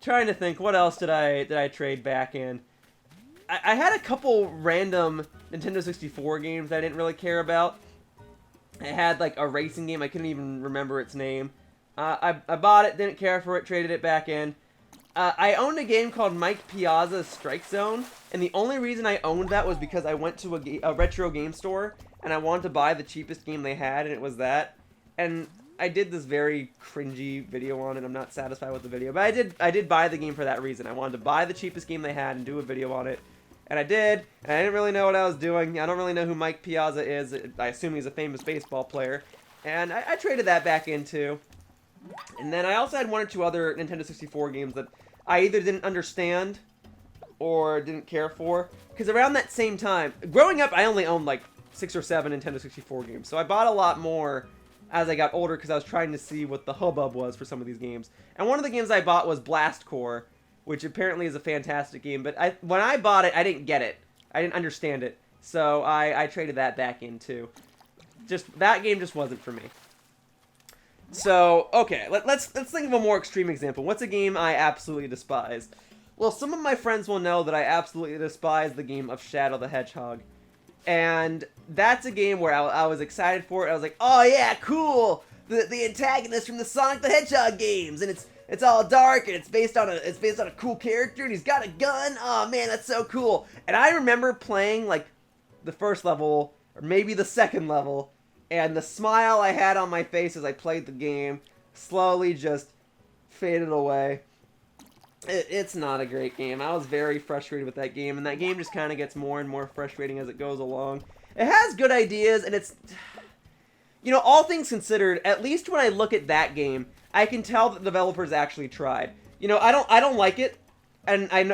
Trying to think, what else did I trade back in? I had a couple random Nintendo 64 games I didn't really care about. It had like a racing game. I couldn't even remember its name. I bought it, didn't care for it, traded it back in. I owned a game called Mike Piazza's Strike Zone, and the only reason I owned that was because I went to a retro game store, and I wanted to buy the cheapest game they had, and it was that. And I did this very cringy video on it. I'm not satisfied with the video, but I did buy the game for that reason. I wanted to buy the cheapest game they had and do a video on it. And I did, and I didn't really know what I was doing. I don't really know who Mike Piazza is. I assume he's a famous baseball player. And I traded that back in, too. And then I also had one or two other Nintendo 64 games that I either didn't understand or didn't care for. Because around that same time, growing up, I only owned like 6 or 7 Nintendo 64 games. So I bought a lot more as I got older because I was trying to see what the hubbub was for some of these games. And one of the games I bought was Blast Corps, which apparently is a fantastic game, but when I bought it, I didn't get it. I didn't understand it, so I traded that back in, too. That game just wasn't for me. So, okay, let's think of a more extreme example. What's a game I absolutely despise? Well, some of my friends will know that I absolutely despise the game of Shadow the Hedgehog. And that's a game where I was excited for it. I was like, oh yeah, cool! The antagonist from the Sonic the Hedgehog games, and it's all dark, and it's based on a cool character, and he's got a gun. Oh man, that's so cool. And I remember playing like the first level, or maybe the second level, and the smile I had on my face as I played the game slowly just faded away. It's not a great game. I was very frustrated with that game, and that game just kind of gets more and more frustrating as it goes along. It has good ideas, and it's... You know, all things considered, at least when I look at that game, I can tell that the developers actually tried. You know, I don't like it, and I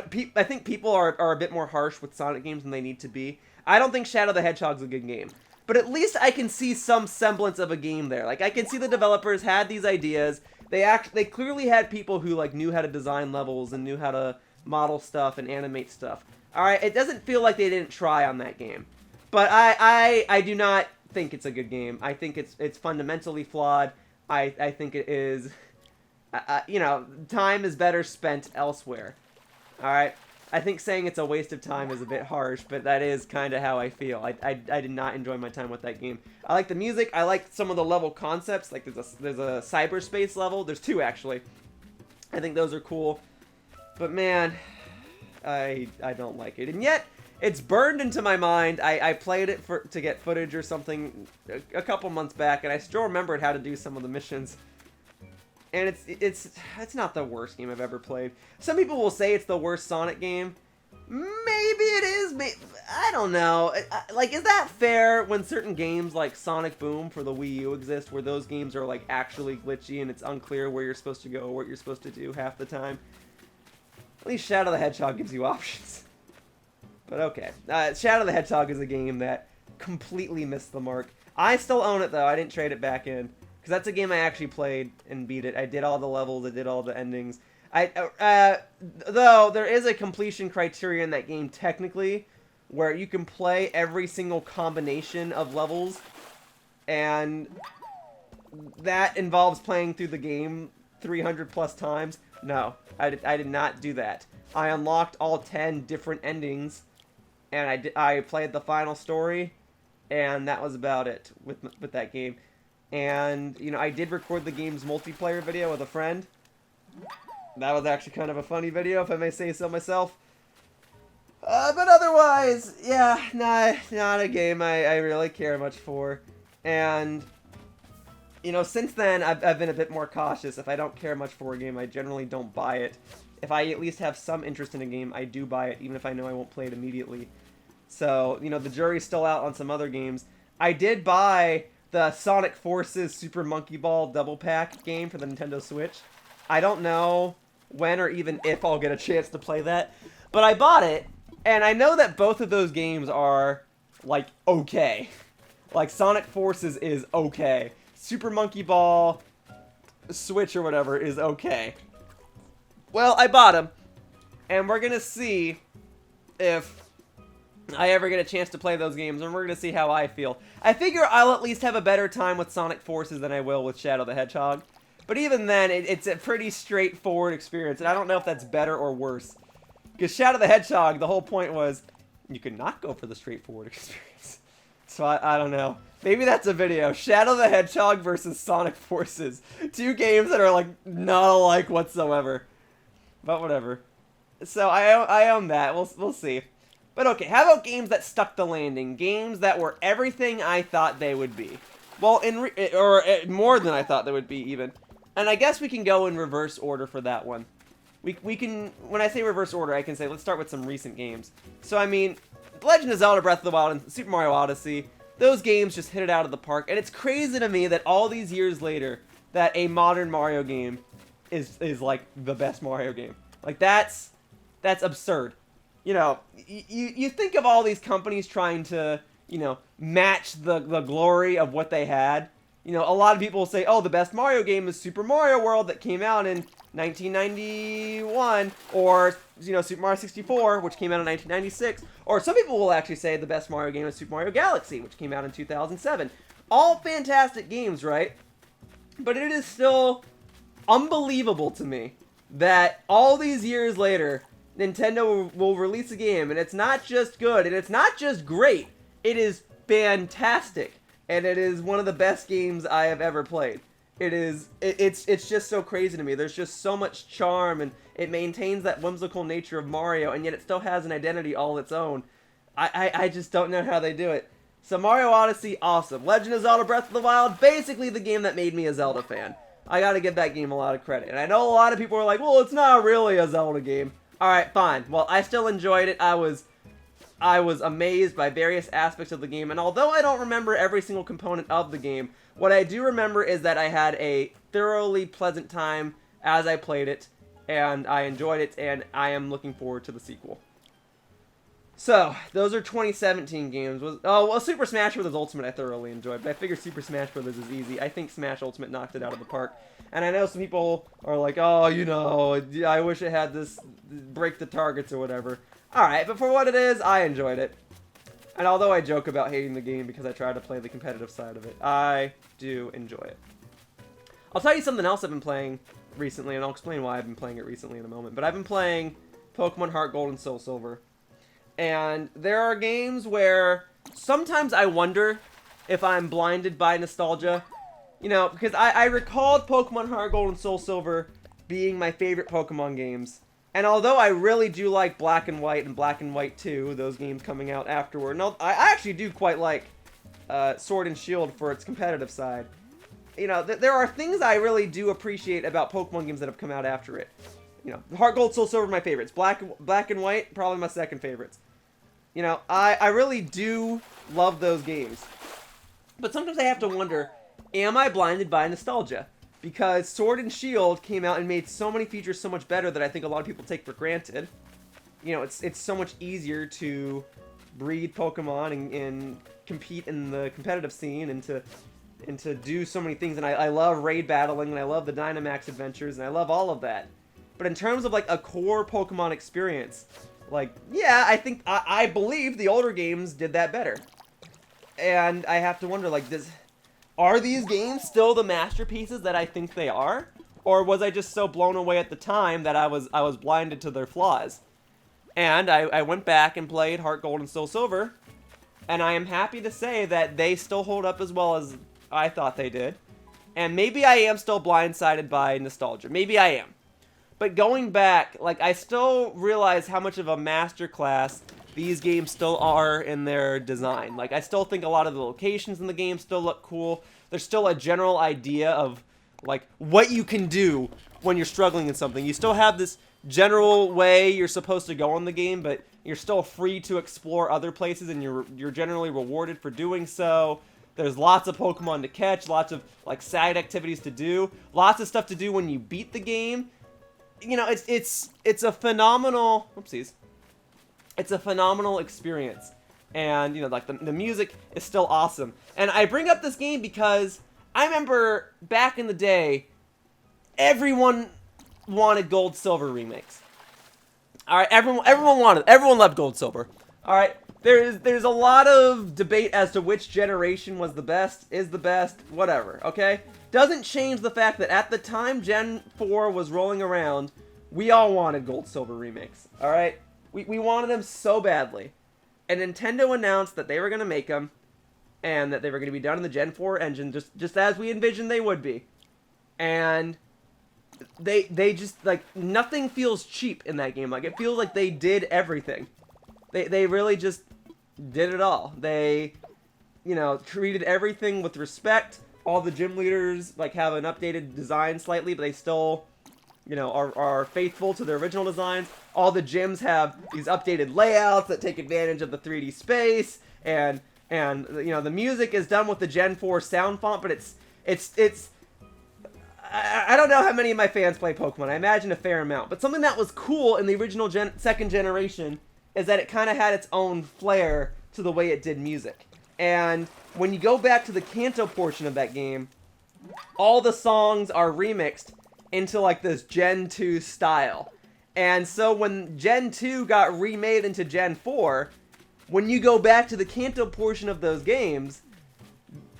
think people are a bit more harsh with Sonic games than they need to be. I don't think Shadow the Hedgehog's a good game. But at least I can see some semblance of a game there. Like, I can see the developers had these ideas. They clearly had people who, like, knew how to design levels and knew how to model stuff and animate stuff. Alright, it doesn't feel like they didn't try on that game. But I do not think it's a good game. I think it's fundamentally flawed. I think it is... you know, time is better spent elsewhere. Alright? I think saying it's a waste of time is a bit harsh, but that is kind of how I feel. I did not enjoy my time with that game. I like the music. I like some of the level concepts. Like, there's a cyberspace level. There's two, actually. I think those are cool. But, man, I don't like it. And yet, it's burned into my mind. I played it to get footage or something a couple months back, and I still remembered how to do some of the missions. And it's not the worst game I've ever played. Some people will say it's the worst Sonic game. Maybe it is. I don't know. Like, is that fair when certain games like Sonic Boom for the Wii U exist, where those games are like actually glitchy and it's unclear where you're supposed to go or what you're supposed to do half the time? At least Shadow the Hedgehog gives you options. But okay. Shadow the Hedgehog is a game that completely missed the mark. I still own it, though. I didn't trade it back in. Because that's a game I actually played and beat it. I did all the levels. I did all the endings. Though, there is a completion criteria in that game, technically, where you can play every single combination of levels. And that involves playing through the game 300 plus times. No, I did not do that. I unlocked all 10 different endings. And I played the final story. And that was about it with that game. And, you know, I did record the game's multiplayer video with a friend. That was actually kind of a funny video, if I may say so myself. But otherwise, yeah, not a game I really care much for. And, you know, since then, I've been a bit more cautious. If I don't care much for a game, I generally don't buy it. If I at least have some interest in a game, I do buy it, even if I know I won't play it immediately. So, you know, the jury's still out on some other games. I did buy the Sonic Forces Super Monkey Ball Double Pack game for the Nintendo Switch. I don't know when or even if I'll get a chance to play that, but I bought it, and I know that both of those games are, like, okay. Like, Sonic Forces is okay. Super Monkey Ball Switch or whatever is okay. Well, I bought them, and we're gonna see if I ever get a chance to play those games, and we're going to see how I feel. I figure I'll at least have a better time with Sonic Forces than I will with Shadow the Hedgehog. But even then, it's a pretty straightforward experience, and I don't know if that's better or worse. Because Shadow the Hedgehog, the whole point was, you could not go for the straightforward experience. So I don't know. Maybe that's a video. Shadow the Hedgehog versus Sonic Forces. Two games that are, like, not alike whatsoever. But whatever. So I own that. We'll see. But okay, how about games that stuck the landing? Games that were everything I thought they would be. Well, more than I thought they would be, even. And I guess we can go in reverse order for that one. We can, when I say reverse order, I can say, let's start with some recent games. So, I mean, Legend of Zelda Breath of the Wild and Super Mario Odyssey, those games just hit it out of the park. And it's crazy to me that all these years later, that a modern Mario game is like, the best Mario game. Like, that's absurd. You know, you think of all these companies trying to, you know, match the glory of what they had. You know, a lot of people will say, oh, the best Mario game is Super Mario World that came out in 1991. Or, you know, Super Mario 64, which came out in 1996. Or some people will actually say the best Mario game is Super Mario Galaxy, which came out in 2007. All fantastic games, right? But it is still unbelievable to me that all these years later, Nintendo will release a game, and it's not just good, and it's not just great, it is fantastic, and it is one of the best games I have ever played. It's just so crazy to me. There's just so much charm, and it maintains that whimsical nature of Mario, and yet it still has an identity all its own. I just don't know how they do it. So Mario Odyssey, awesome. Legend of Zelda Breath of the Wild, basically the game that made me a Zelda fan. I gotta give that game a lot of credit. And I know a lot of people are like, well, it's not really a Zelda game. Alright, fine. Well, I still enjoyed it. I was amazed by various aspects of the game. And although I don't remember every single component of the game, what I do remember is that I had a thoroughly pleasant time as I played it. And I enjoyed it, and I am looking forward to the sequel. So, those are 2017 games. Oh, well, Super Smash Bros. Ultimate I thoroughly enjoyed, but I figure Super Smash Bros. Is easy. I think Smash Ultimate knocked it out of the park. And I know some people are like, oh, you know, I wish it had this break the targets or whatever. Alright, but for what it is, I enjoyed it. And although I joke about hating the game because I try to play the competitive side of it, I do enjoy it. I'll tell you something else I've been playing recently, and I'll explain why I've been playing it recently in a moment. But I've been playing Pokemon Heart Gold and Soul Silver. And there are games where sometimes I wonder if I'm blinded by nostalgia. You know, because I recalled Pokemon Heart Gold and Soul Silver being my favorite Pokemon games. And although I really do like Black and White and Black and White 2, those games coming out afterward, and I actually do quite like Sword and Shield for its competitive side. You know, there are things I really do appreciate about Pokemon games that have come out after it. You know, Heart Gold, Soul Silver, my favorites. Black and White, probably my second favorites. You know, I really do love those games. But sometimes I have to wonder, am I blinded by nostalgia? Because Sword and Shield came out and made so many features so much better that I think a lot of people take for granted. You know, it's so much easier to breed Pokemon and compete in the competitive scene and to do so many things. And I love raid battling, and I love the Dynamax adventures, and I love all of that. But in terms of like a core Pokemon experience, like, yeah, I believe the older games did that better. And I have to wonder, like, are these games still the masterpieces that I think they are? Or was I just so blown away at the time that I was blinded to their flaws? And I went back and played Heart Gold and Soul Silver, and I am happy to say that they still hold up as well as I thought they did. And maybe I am still blindsided by nostalgia. Maybe I am. But going back, like, I still realize how much of a masterclass these games still are in their design. Like, I still think a lot of the locations in the game still look cool. There's still a general idea of, like, what you can do when you're struggling in something. You still have this general way you're supposed to go in the game, but you're still free to explore other places, and you're generally rewarded for doing so. There's lots of Pokemon to catch, lots of, like, side activities to do, lots of stuff to do when you beat the game. You know, it's a phenomenal, oopsies. It's a phenomenal experience. And, you know, like, the music is still awesome. And I bring up this game because I remember back in the day, everyone wanted Gold Silver remakes. Alright, everyone loved Gold Silver. Alright, there's a lot of debate as to which generation was the best, is the best, whatever, okay? Doesn't change the fact that at the time Gen 4 was rolling around, we all wanted Gold Silver remakes, alright? We wanted them so badly. And Nintendo announced that they were going to make them, and that they were going to be done in the Gen 4 engine, just as we envisioned they would be. And they just, like, nothing feels cheap in that game. Like, it feels like they did everything. They really just did it all. They, you know, treated everything with respect. All the gym leaders, like, have an updated design slightly, but they still, you know, are faithful to their original designs. All the gyms have these updated layouts that take advantage of the 3D space, and you know, the music is done with the Gen 4 sound font, but it's I don't know how many of my fans play Pokemon. I imagine a fair amount. But something that was cool in the original second generation is that it kind of had its own flair to the way it did music. And when you go back to the Kanto portion of that game, all the songs are remixed into, like, this Gen 2 style. And so when Gen 2 got remade into Gen 4, when you go back to the Kanto portion of those games,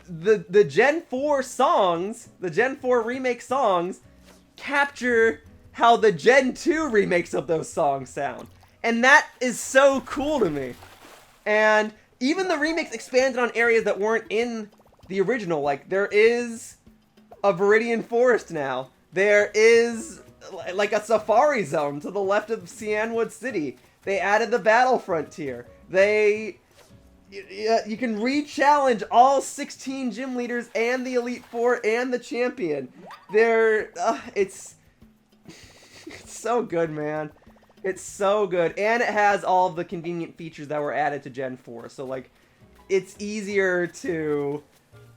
the Gen 4 songs, the Gen 4 remake songs, capture how the Gen 2 remakes of those songs sound. And that is so cool to me. And even the remakes expanded on areas that weren't in the original. Like, there is a Viridian Forest now. There is, like, a Safari Zone to the left of Cianwood City. They added the Battle Frontier. You can re-challenge all 16 gym leaders and the Elite Four and the champion. It's so good, man. It's so good. And it has all of the convenient features that were added to Gen 4. So, like, it's easier to,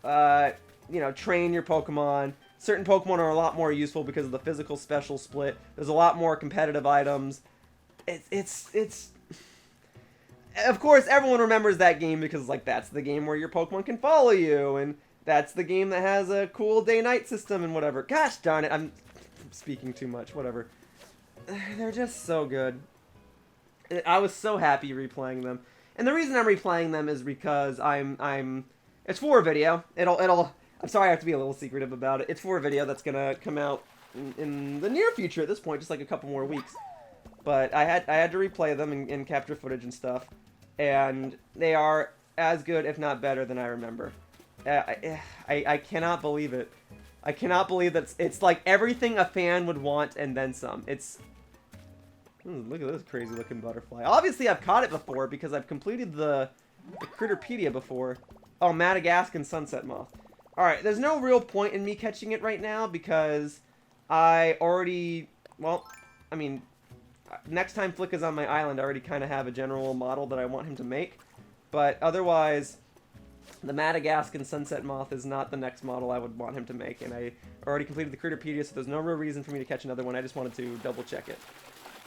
train your Pokemon. Certain Pokemon are a lot more useful because of the physical special split. There's a lot more competitive items. It's of course, everyone remembers that game because, like, that's the game where your Pokemon can follow you, and that's the game that has a cool day-night system and whatever. Gosh darn it, I'm speaking too much, whatever. They're just so good. I was so happy replaying them. And the reason I'm replaying them is because it's for a video. I'm sorry I have to be a little secretive about it. It's for a video that's gonna come out in the near future at this point, just like a couple more weeks. But I had to replay them and capture footage and stuff. And they are as good, if not better, than I remember. I cannot believe it. I cannot believe that it's like everything a fan would want and then some. Look at this crazy looking butterfly. Obviously, I've caught it before because I've completed the Critterpedia before. Oh, Madagascar and Sunset Moth. Alright, there's no real point in me catching it right now because I already, next time Flick is on my island, I already kind of have a general model that I want him to make. But otherwise, the Madagascar and Sunset Moth is not the next model I would want him to make. And I already completed the Critterpedia, so there's no real reason for me to catch another one. I just wanted to double check it.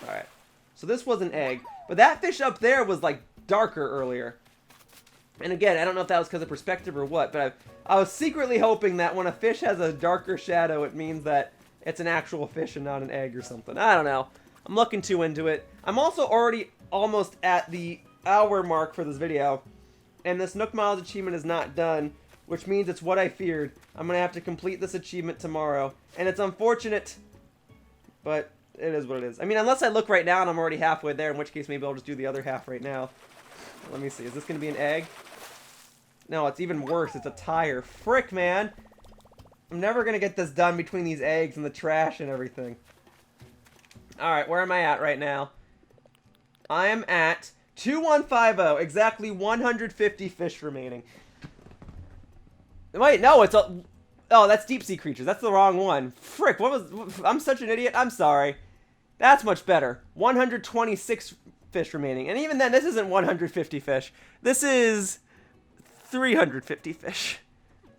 Alright. So this was an egg. But that fish up there was, like, darker earlier. And again, I don't know if that was because of perspective or what, but I was secretly hoping that when a fish has a darker shadow, it means that it's an actual fish and not an egg or something. I don't know. I'm looking too into it. I'm also already almost at the hour mark for this video, and this Nook Miles achievement is not done, which means it's what I feared. I'm going to have to complete this achievement tomorrow, and it's unfortunate, but it is what it is. I mean, unless I look right now and I'm already halfway there, in which case maybe I'll just do the other half right now. Let me see. Is this going to be an egg? No, it's even worse. It's a tire. Frick, man. I'm never going to get this done between these eggs and the trash and everything. Alright, where am I at right now? I am at 2150. Exactly 150 fish remaining. Wait, no, it's a... Oh, that's deep sea creatures. That's the wrong one. Frick, I'm such an idiot. I'm sorry. That's much better. 126 fish remaining. And even then, this isn't 150 fish. This is 350 fish.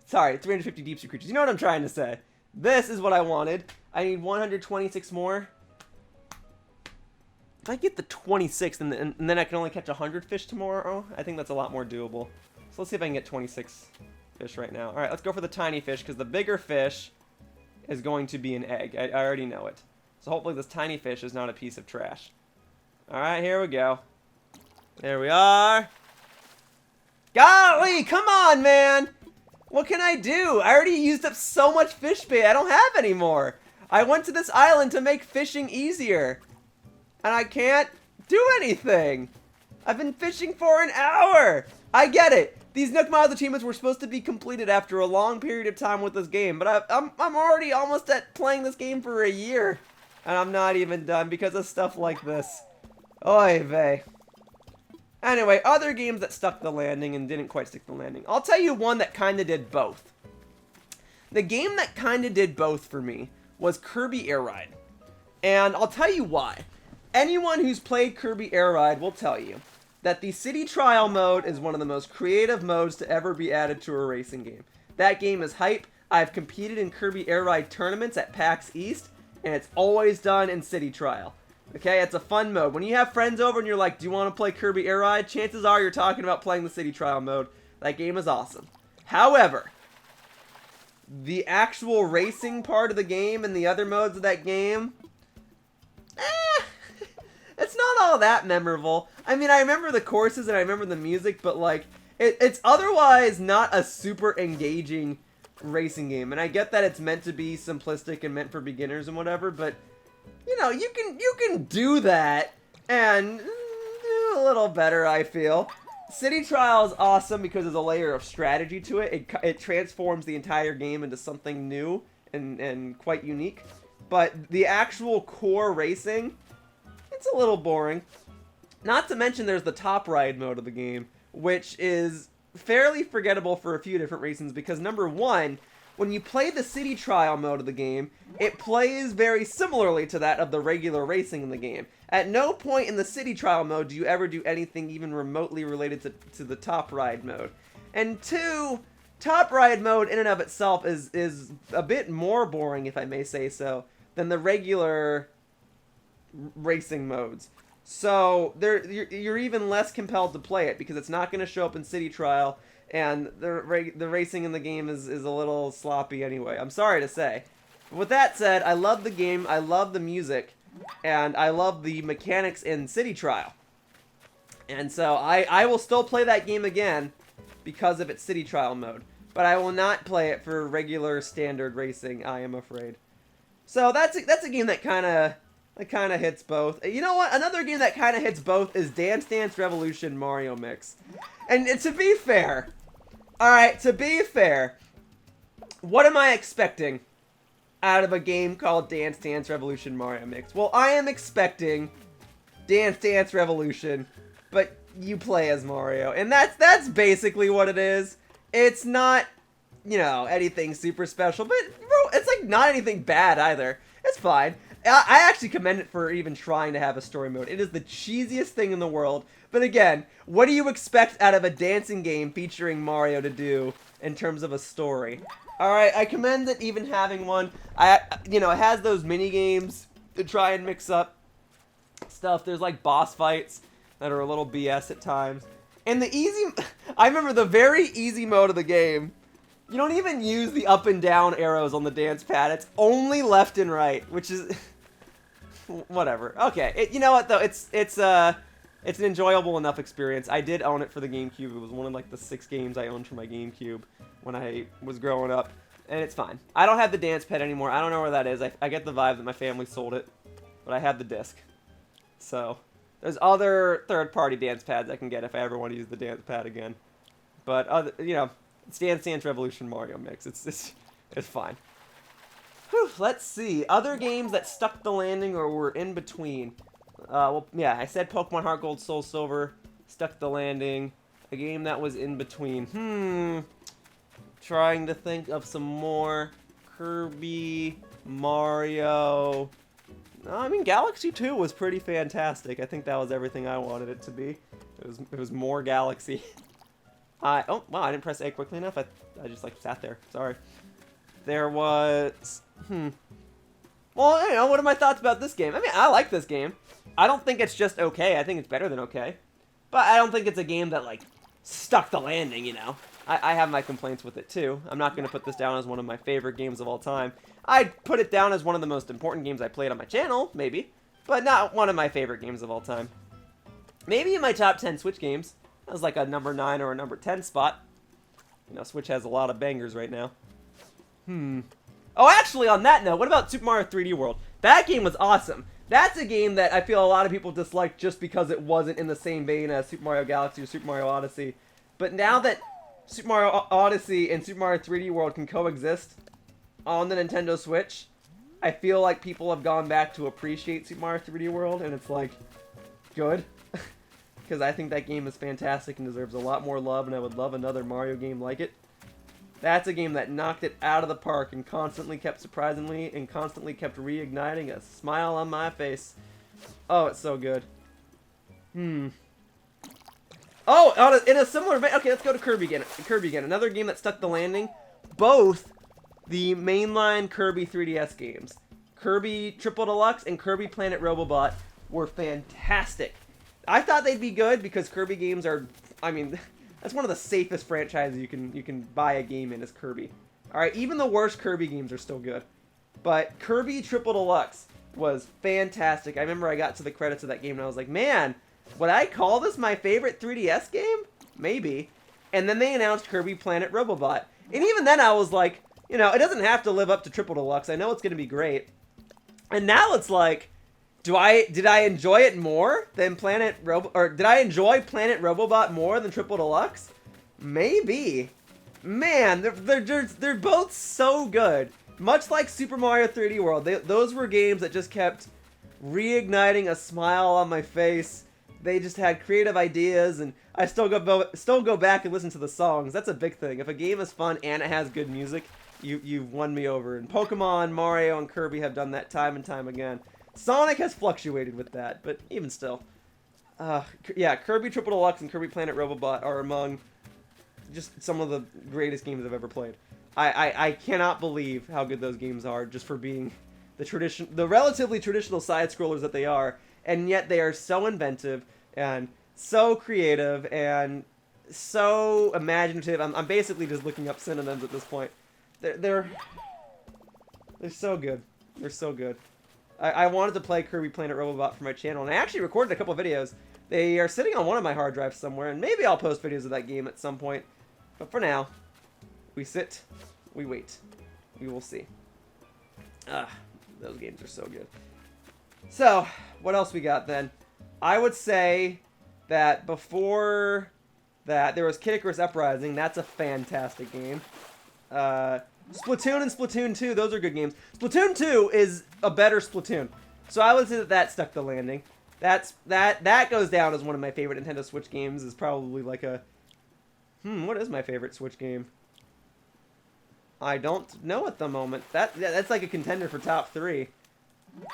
Sorry, 350 deep sea creatures. You know what I'm trying to say. This is what I wanted. I need 126 more. If I get the 26th and then I can only catch 100 fish tomorrow, I think that's a lot more doable. So let's see if I can get 26 fish right now. Alright, let's go for the tiny fish, because the bigger fish is going to be an egg. I already know it. So hopefully this tiny fish is not a piece of trash. Alright, here we go. There we are. Golly, come on, man! What can I do? I already used up so much fish bait, I don't have any more. I went to this island to make fishing easier. And I can't do anything. I've been fishing for an hour. I get it. These Nook Miles achievements were supposed to be completed after a long period of time with this game. But I'm already almost at playing this game for a year. And I'm not even done because of stuff like this. Oy vey. Anyway, other games that stuck the landing and didn't quite stick the landing. I'll tell you one that kind of did both. The game that kind of did both for me was Kirby Air Ride. And I'll tell you why. Anyone who's played Kirby Air Ride will tell you that the City Trial mode is one of the most creative modes to ever be added to a racing game. That game is hype. I've competed in Kirby Air Ride tournaments at PAX East, and it's always done in City Trial. Okay, it's a fun mode. When you have friends over and you're like, do you want to play Kirby Air Ride? Chances are you're talking about playing the City Trial mode. That game is awesome. However, the actual racing part of the game and the other modes of that game... it's not all that memorable. I mean, I remember the courses and I remember the music, but, like, it's otherwise not a super engaging racing game. And I get that it's meant to be simplistic and meant for beginners and whatever, but, you know, you can do that and do a little better, I feel. City Trial is awesome because there's a layer of strategy to it. It transforms the entire game into something new and quite unique. But the actual core racing... it's a little boring. Not to mention there's the top ride mode of the game, which is fairly forgettable for a few different reasons, because number one, when you play the city trial mode of the game, it plays very similarly to that of the regular racing in the game. At no point in the city trial mode do you ever do anything even remotely related to the top ride mode. And two, top ride mode in and of itself is a bit more boring, if I may say so, than the regular racing modes. So you're even less compelled to play it because it's not going to show up in city trial, and the racing in the game is a little sloppy anyway. I'm sorry to say. But with that said, I love the game, I love the music, and I love the mechanics in city trial. And so I will still play that game again because of its city trial mode. But I will not play it for regular standard racing, I am afraid. So that's a game that kind of hits both. You know what? Another game that kind of hits both is Dance Dance Revolution Mario Mix. And to be fair, alright, to be fair, what am I expecting out of a game called Dance Dance Revolution Mario Mix? Well, I am expecting Dance Dance Revolution, but you play as Mario. And that's basically what it is. It's not, you know, anything super special, but bro, it's like not anything bad either. It's fine. I actually commend it for even trying to have a story mode. It is the cheesiest thing in the world. But again, what do you expect out of a dancing game featuring Mario to do in terms of a story? Alright, I commend it even having one. You know, it has those mini games to try and mix up stuff. There's like boss fights that are a little BS at times. And the easy... I remember the very easy mode of the game. You don't even use the up and down arrows on the dance pad. It's only left and right, which is... whatever. Okay, you know what though? It's an enjoyable enough experience. I did own it for the GameCube. It was one of like the 6 games I owned for my GameCube when I was growing up, and it's fine. I don't have the dance pad anymore. I don't know where that is. I get the vibe that my family sold it, but I have the disc. So there's other third-party dance pads I can get if I ever want to use the dance pad again. But you know, it's Dance Dance Revolution Mario Mix. It's fine. Whew, let's see. Other games that stuck the landing or were in between. Well, yeah, I said Pokemon Heart Gold, Soul Silver, stuck the landing. A game that was in between. Trying to think of some more. Kirby, Mario. I mean, Galaxy 2 was pretty fantastic. I think that was everything I wanted it to be. It was more Galaxy. Oh, wow, I didn't press A quickly enough. I just, like, sat there. Sorry. There was... Well, you know, what are my thoughts about this game? I mean, I like this game. I don't think it's just okay. I think it's better than okay. But I don't think it's a game that, like, stuck the landing, you know. I have my complaints with it, too. I'm not going to put this down as one of my favorite games of all time. I'd put it down as one of the most important games I played on my channel, maybe. But not one of my favorite games of all time. Maybe in my top 10 Switch games. That was like a number 9 or a number 10 spot. You know, Switch has a lot of bangers right now. Oh, actually, on that note, what about Super Mario 3D World? That game was awesome. That's a game that I feel a lot of people dislike just because it wasn't in the same vein as Super Mario Galaxy or Super Mario Odyssey. But now that Super Mario Odyssey and Super Mario 3D World can coexist on the Nintendo Switch, I feel like people have gone back to appreciate Super Mario 3D World, and it's like, good. Because I think that game is fantastic and deserves a lot more love, and I would love another Mario game like it. That's a game that knocked it out of the park and constantly kept surprising me and constantly kept reigniting a smile on my face. Oh, it's so good. Oh, in a similar vein. Okay, let's go to Kirby again. Another game that stuck the landing. Both the mainline Kirby 3DS games, Kirby Triple Deluxe and Kirby Planet Robobot, were fantastic. I thought they'd be good because Kirby games are, I mean, that's one of the safest franchises you can buy a game in is Kirby. Alright, even the worst Kirby games are still good. But Kirby Triple Deluxe was fantastic. I remember I got to the credits of that game and I was like, man, would I call this my favorite 3DS game? Maybe. And then they announced Kirby Planet Robobot. And even then I was like, you know, it doesn't have to live up to Triple Deluxe. I know it's going to be great. And now it's like, did I enjoy it more than did I enjoy Planet Robobot more than Triple Deluxe? Maybe. Man, they're both so good. Much like Super Mario 3D World, those were games that just kept reigniting a smile on my face they just had creative ideas, and I still go back and listen to the songs. That's a big thing. If a game is fun and it has good music, you've won me over. And Pokemon, Mario, and Kirby have done that time and time again. Sonic has fluctuated with that, but even still. Yeah, Kirby Triple Deluxe and Kirby Planet Robobot are among just some of the greatest games I've ever played. I cannot believe how good those games are, just for being the relatively traditional side-scrollers that they are, and yet they are so inventive and so creative and so imaginative. I'm basically just looking up synonyms at this point. They're so good. They're so good. I wanted to play Kirby Planet Robobot for my channel, and I actually recorded a couple videos. They are sitting on one of my hard drives somewhere, and maybe I'll post videos of that game at some point. But for now, we sit, we wait. We will see. Those games are so good. So, what else we got then? I would say that before that, there was Kid Icarus Uprising. That's a fantastic game. Splatoon and Splatoon 2, those are good games. Splatoon 2 is a better Splatoon. So I would say that stuck the landing. That goes down as one of my favorite Nintendo Switch games. Is probably like a... what is my favorite Switch game? I don't know at the moment. That's like a contender for top 3.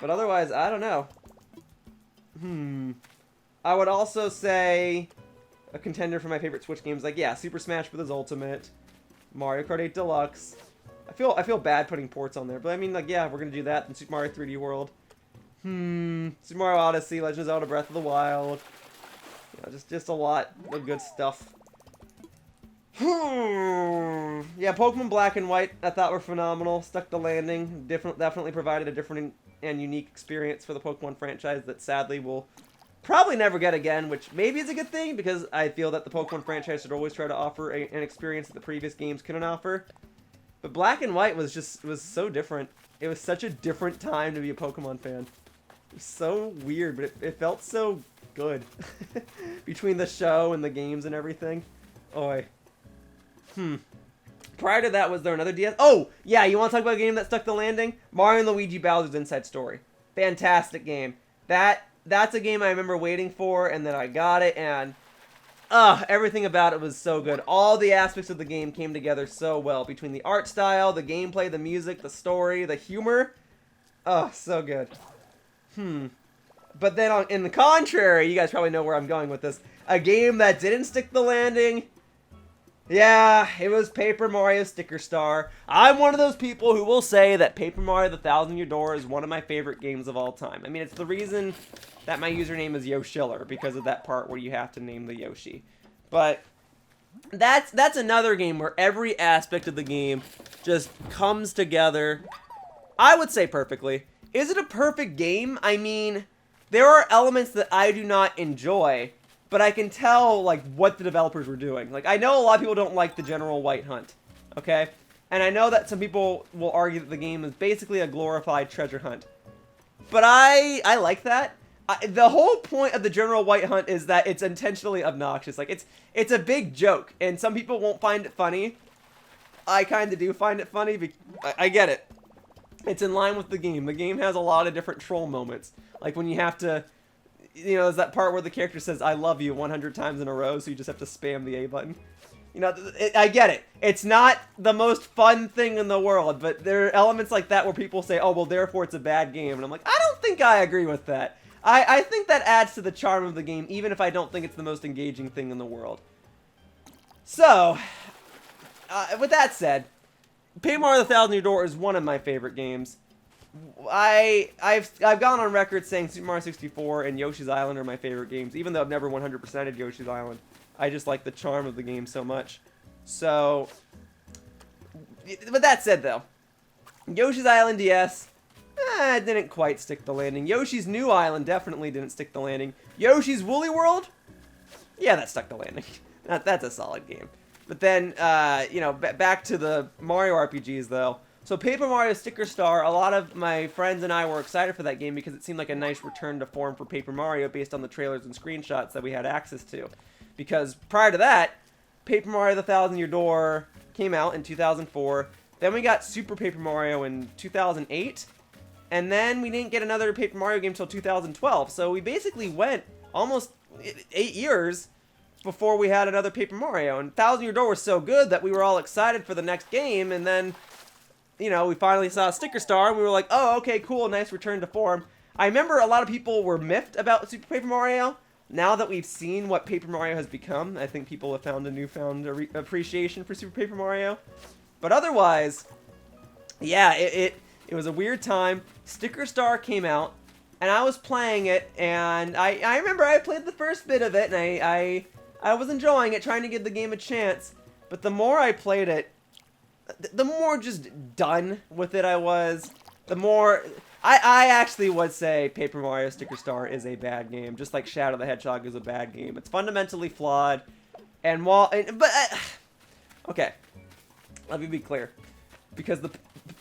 But otherwise, I don't know. I would also say a contender for my favorite Switch games, like, yeah, Super Smash Bros. Ultimate, Mario Kart 8 Deluxe. I feel bad putting ports on there, but I mean, like, yeah, we're gonna do that in Super Mario 3D World. Super Mario Odyssey, Legend of Zelda Breath of the Wild. You know, just a lot of good stuff. Yeah, Pokemon Black and White I thought were phenomenal. Stuck the landing. Definitely provided a different and unique experience for the Pokemon franchise that sadly will probably never get again, which maybe is a good thing, because I feel that the Pokemon franchise should always try to offer an experience that the previous games couldn't offer. But Black and White was so different. It was such a different time to be a Pokemon fan. It was so weird, but it felt so good. Between the show and the games and everything. Oi. Prior to that, was there another DS? Oh, yeah, you want to talk about a game that stuck the landing? Mario & Luigi Bowser's Inside Story. Fantastic game. That's a game I remember waiting for, and then I got it, and everything about it was so good. All the aspects of the game came together so well, between the art style, the gameplay, the music, the story, the humor. So good. But then, in the contrary, you guys probably know where I'm going with this. A game that didn't stick the landing. Yeah, it was Paper Mario Sticker Star. I'm one of those people who will say that Paper Mario The Thousand Year Door is one of my favorite games of all time. I mean, it's the reason that my username is Yoshiller, because of that part where you have to name the Yoshi. But that's another game where every aspect of the game just comes together, I would say, perfectly. Is it a perfect game? I mean, there are elements that I do not enjoy, but I can tell, like, what the developers were doing. Like, I know a lot of people don't like the general White Hunt, okay? And I know that some people will argue that the game is basically a glorified treasure hunt. But I like that. The whole point of the general White Hunt is that it's intentionally obnoxious. Like, it's a big joke, and some people won't find it funny. I kind of do find it funny. I get it. It's in line with the game. The game has a lot of different troll moments. Like, when you have to... You know, there's that part where the character says, I love you 100 times in a row, so you just have to spam the A button. You know, I get it. It's not the most fun thing in the world, but there are elements like that where people say, oh, well, therefore it's a bad game. And I'm like, I don't think I agree with that. I think that adds to the charm of the game, even if I don't think it's the most engaging thing in the world. So, with that said, Paper Mario The Thousand Year Door is one of my favorite games. I've gone on record saying Super Mario 64 and Yoshi's Island are my favorite games, even though I've never 100%ed Yoshi's Island. I just like the charm of the game so much. So, with that said, though, Yoshi's Island DS, didn't quite stick the landing. Yoshi's New Island definitely didn't stick the landing. Yoshi's Woolly World, yeah, that stuck the landing. That's a solid game. But then, you know, back to the Mario RPGs, though. So Paper Mario Sticker Star, a lot of my friends and I were excited for that game because it seemed like a nice return to form for Paper Mario based on the trailers and screenshots that we had access to. Because prior to that, Paper Mario The Thousand Year Door came out in 2004. Then we got Super Paper Mario in 2008. And then we didn't get another Paper Mario game until 2012. So we basically went almost 8 years before we had another Paper Mario. And Thousand Year Door was so good that we were all excited for the next game, and then, you know, we finally saw Sticker Star, and we were like, oh, okay, cool, nice return to form. I remember a lot of people were miffed about Super Paper Mario. Now that we've seen what Paper Mario has become, I think people have found a newfound appreciation for Super Paper Mario. But otherwise, yeah, it was a weird time. Sticker Star came out, and I was playing it, and I remember I played the first bit of it, and I was enjoying it, trying to give the game a chance. But the more I played it, the more just done with it I was. The more... I actually would say Paper Mario Sticker Star is a bad game, just like Shadow the Hedgehog is a bad game. It's fundamentally flawed, and okay, let me be clear, because the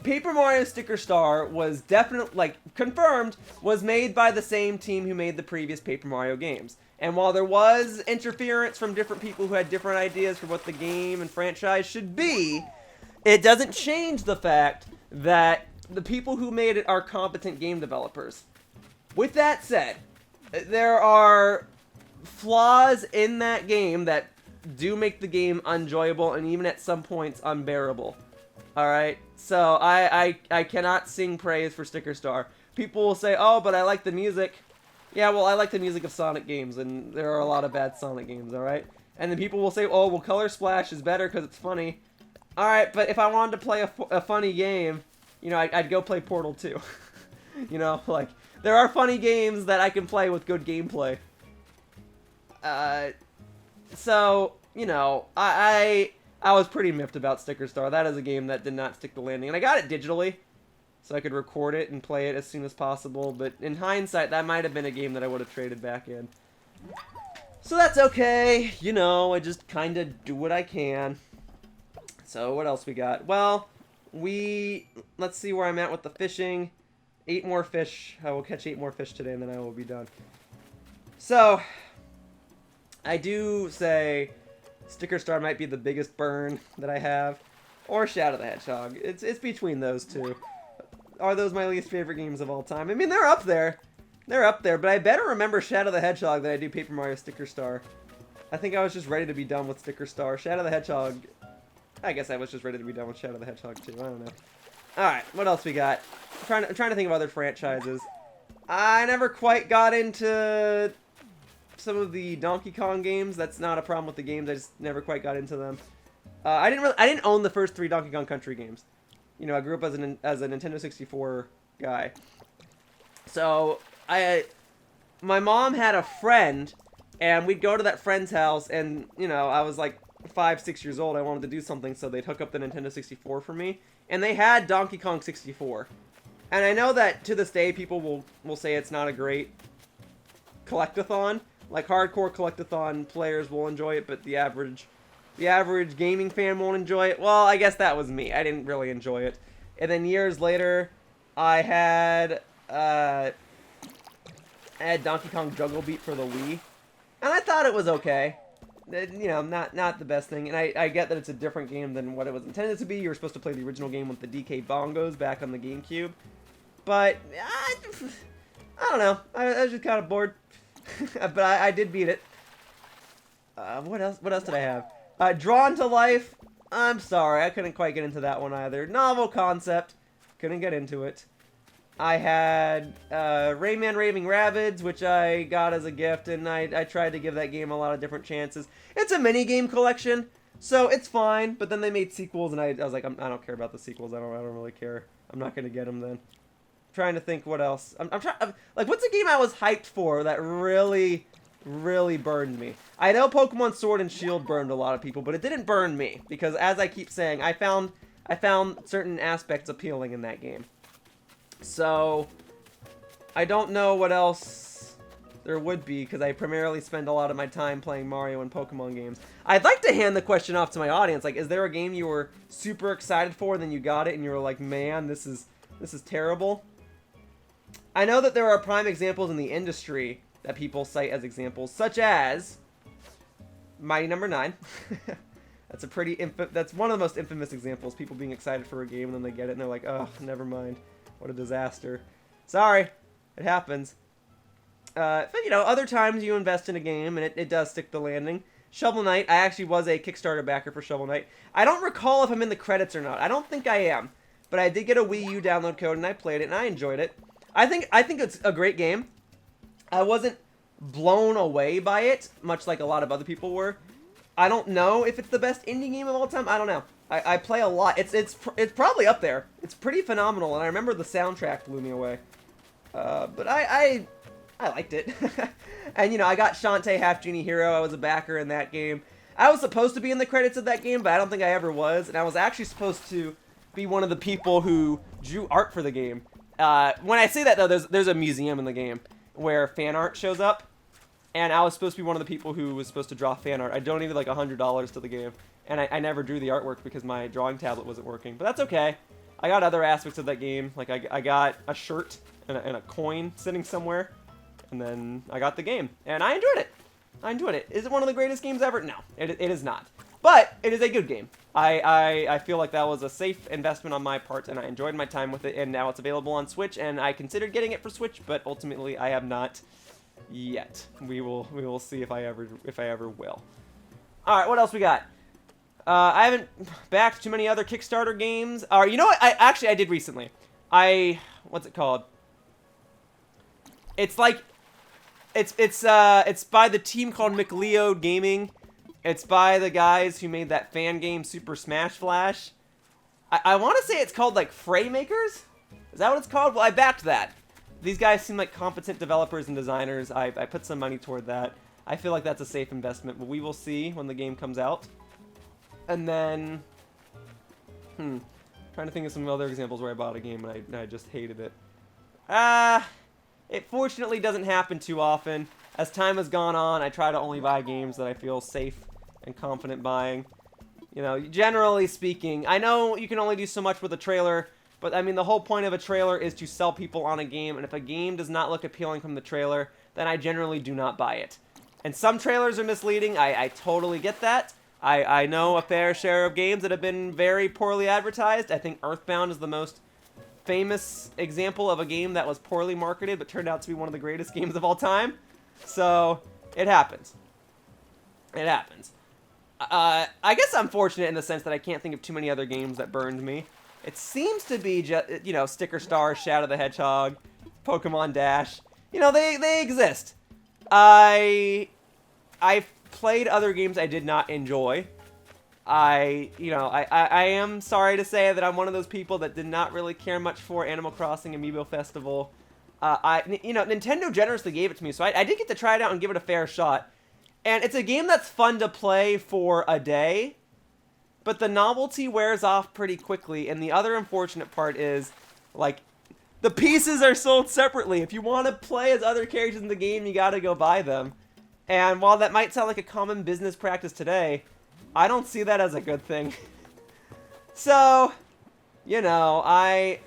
Paper Mario Sticker Star was definitely, like, confirmed, was made by the same team who made the previous Paper Mario games. And while there was interference from different people who had different ideas for what the game and franchise should be, it doesn't change the fact that the people who made it are competent game developers. With that said, there are flaws in that game that do make the game unenjoyable and even at some points unbearable. Alright? So I cannot sing praise for Sticker Star. People will say, oh, but I like the music. Yeah, well, I like the music of Sonic games, and there are a lot of bad Sonic games, alright? And then people will say, oh, well, Color Splash is better because it's funny. Alright, but if I wanted to play a funny game, you know, I'd go play Portal 2. You know, like, there are funny games that I can play with good gameplay. So, you know, I was pretty miffed about Sticker Star. That is a game that did not stick the landing. And I got it digitally, so I could record it and play it as soon as possible. But in hindsight, that might have been a game that I would have traded back in. So that's okay. You know, I just kind of do what I can. So, what else we got? Well... let's see where I'm at with the fishing. 8 more fish. I will catch 8 more fish today, and then I will be done. So, I do say Sticker Star might be the biggest burn that I have, or Shadow the Hedgehog. It's between those two. Are those my least favorite games of all time? I mean, they're up there. They're up there, but I better remember Shadow the Hedgehog than I do Paper Mario Sticker Star. I think I was just ready to be done with Sticker Star. Shadow the Hedgehog... I guess I was just ready to be done with Shadow the Hedgehog, too. I don't know. Alright, what else we got? I'm trying to think of other franchises. I never quite got into some of the Donkey Kong games. That's not a problem with the games. I just never quite got into them. I didn't own the first 3 Donkey Kong Country games. You know, I grew up as a Nintendo 64 guy. So, my mom had a friend, and we'd go to that friend's house, and, you know, I was like 5, 6 years old. I wanted to do something, so they'd hook up the Nintendo 64 for me, and they had Donkey Kong 64. And I know that to this day people will say it's not a great collectathon. Like, hardcore collectathon players will enjoy it, but the average gaming fan won't enjoy it. Well, I guess that was me. I didn't really enjoy it. And then years later, I had Donkey Kong Jungle Beat for the Wii, and I thought it was okay. You know, not the best thing, and I get that it's a different game than what it was intended to be. You were supposed to play the original game with the DK bongos back on the GameCube, but I don't know. I was just kind of bored, but I did beat it. What else did I have? Drawn to Life. I'm sorry, I couldn't quite get into that one either. Novel concept, couldn't get into it. I had Rayman Raving Rabbids, which I got as a gift, and I tried to give that game a lot of different chances. It's a mini-game collection, so it's fine, but then they made sequels, and I was like, I don't care about the sequels. I don't really care. I'm not going to get them then. I'm trying to think what else. I'm trying, like, what's a game I was hyped for that really, really burned me? I know Pokemon Sword and Shield burned a lot of people, but it didn't burn me, because as I keep saying, I found certain aspects appealing in that game. So, I don't know what else there would be, because I primarily spend a lot of my time playing Mario and Pokemon games. I'd like to hand the question off to my audience. Like, is there a game you were super excited for, then you got it, and you were like, man, this is terrible? I know that there are prime examples in the industry that people cite as examples, such as Mighty Number 9. That's one of the most infamous examples, people being excited for a game, and then they get it, and they're like, oh, never mind. What a disaster. Sorry. It happens. But, you know, other times you invest in a game and it does stick the landing. Shovel Knight, I actually was a Kickstarter backer for Shovel Knight. I don't recall if I'm in the credits or not. I don't think I am. But I did get a Wii U download code and I played it and I enjoyed it. I think it's a great game. I wasn't blown away by it, much like a lot of other people were. I don't know if it's the best indie game of all time. I don't know. I play a lot. It's probably up there. It's pretty phenomenal, and I remember the soundtrack blew me away. But I liked it. And, you know, I got Shantae Half Genie Hero. I was a backer in that game. I was supposed to be in the credits of that game, but I don't think I ever was. And I was actually supposed to be one of the people who drew art for the game. When I say that, though, there's a museum in the game where fan art shows up. And I was supposed to be one of the people who was supposed to draw fan art. I donated like $100 to the game. And I never drew the artwork because my drawing tablet wasn't working. But that's okay. I got other aspects of that game. Like, I got a shirt and a coin sitting somewhere. And then I got the game. And I enjoyed it. I enjoyed it. Is it one of the greatest games ever? No, it is not. But it is a good game. I feel like that was a safe investment on my part, and I enjoyed my time with it. And now it's available on Switch, and I considered getting it for Switch, but ultimately I have not yet. We will see if I ever will. All right, what else we got? I haven't backed too many other Kickstarter games. You know what? I did recently. What's it called? It's like, it's by the team called McLeod Gaming. It's by the guys who made that fan game Super Smash Flash. I want to say it's called like Fray Makers. Is that what it's called? Well, I backed that. These guys seem like competent developers and designers. I put some money toward that. I feel like that's a safe investment, but we will see when the game comes out. And then, trying to think of some other examples where I bought a game and I just hated it. It fortunately doesn't happen too often. As time has gone on, I try to only buy games that I feel safe and confident buying. You know, generally speaking, I know you can only do so much with a trailer, but I mean, the whole point of a trailer is to sell people on a game, and if a game does not look appealing from the trailer, then I generally do not buy it. And some trailers are misleading. I totally get that. I know a fair share of games that have been very poorly advertised. I think Earthbound is the most famous example of a game that was poorly marketed but turned out to be one of the greatest games of all time. So, it happens. It happens. I guess I'm fortunate in the sense that I can't think of too many other games that burned me. It seems to be just, you know, Sticker Star, Shadow the Hedgehog, Pokemon Dash. You know, they exist. I've played other games I did not enjoy. I am sorry to say that I'm one of those people that did not really care much for Animal Crossing Amiibo Festival. Nintendo generously gave it to me, so I did get to try it out and give it a fair shot. And it's a game that's fun to play for a day, but the novelty wears off pretty quickly. And the other unfortunate part is, like, the pieces are sold separately. If you want to play as other characters in the game, you gotta go buy them. And while that might sound like a common business practice today, I don't see that as a good thing. So, you know, I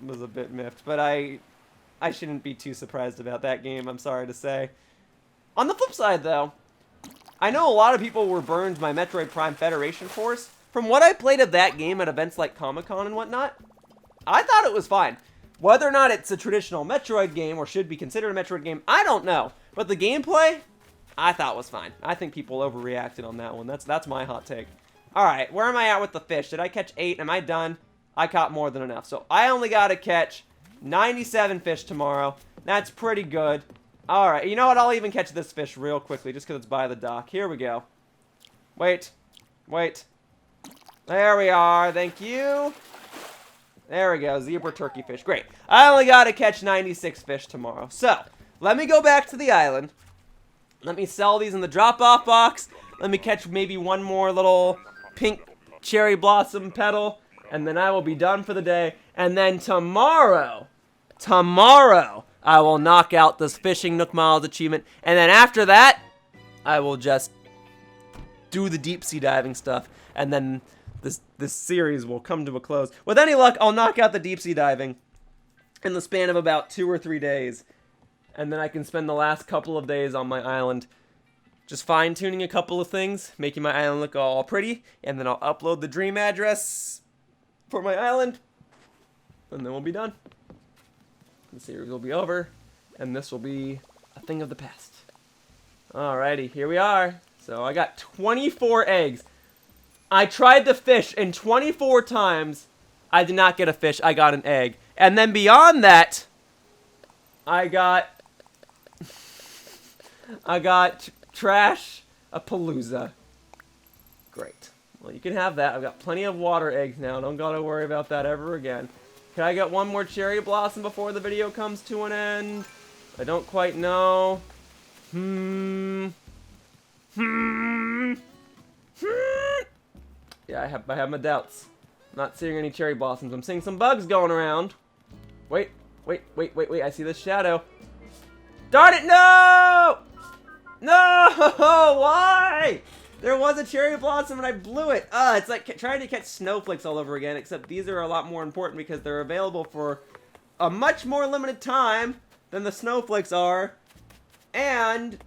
was a bit miffed, but I shouldn't be too surprised about that game, I'm sorry to say. On the flip side, though, I know a lot of people were burned by Metroid Prime Federation Force. From what I played of that game at events like Comic-Con and whatnot, I thought it was fine. Whether or not it's a traditional Metroid game or should be considered a Metroid game, I don't know. But the gameplay, I thought was fine. I think people overreacted on that one. That's my hot take. Alright, where am I at with the fish? Did I catch 8? Am I done? I caught more than enough. So I only got to catch 97 fish tomorrow. That's pretty good. Alright, you know what? I'll even catch this fish real quickly just because it's by the dock. Here we go. Wait. There we are. Thank you. There we go. Zebra turkey fish. Great. I only got to catch 96 fish tomorrow. So, let me go back to the island. Let me sell these in the drop-off box. Let me catch maybe one more little pink cherry blossom petal. And then I will be done for the day. And then tomorrow, I will knock out this fishing Nook Miles achievement. And then after that, I will just do the deep sea diving stuff. And then this series will come to a close. With any luck, I'll knock out the deep sea diving in the span of about 2 or 3 days. And then I can spend the last couple of days on my island just fine-tuning a couple of things, making my island look all pretty. And then I'll upload the dream address for my island. And then we'll be done. The series will be over. and this will be a thing of the past. Alrighty, here we are. So I got 24 eggs. I tried to fish, and 24 times I did not get a fish. I got an egg. And then beyond that, I got trash a palooza. Great. Well, you can have that. I've got plenty of water eggs now. Don't gotta worry about that ever again. Can I get one more cherry blossom before the video comes to an end? I don't quite know. Yeah, I have my doubts. I'm not seeing any cherry blossoms. I'm seeing some bugs going around. Wait. I see this shadow. Darn it, no! No! Why? There was a cherry blossom and I blew it. It's like trying to catch snowflakes all over again, except these are a lot more important because they're available for a much more limited time than the snowflakes are. And,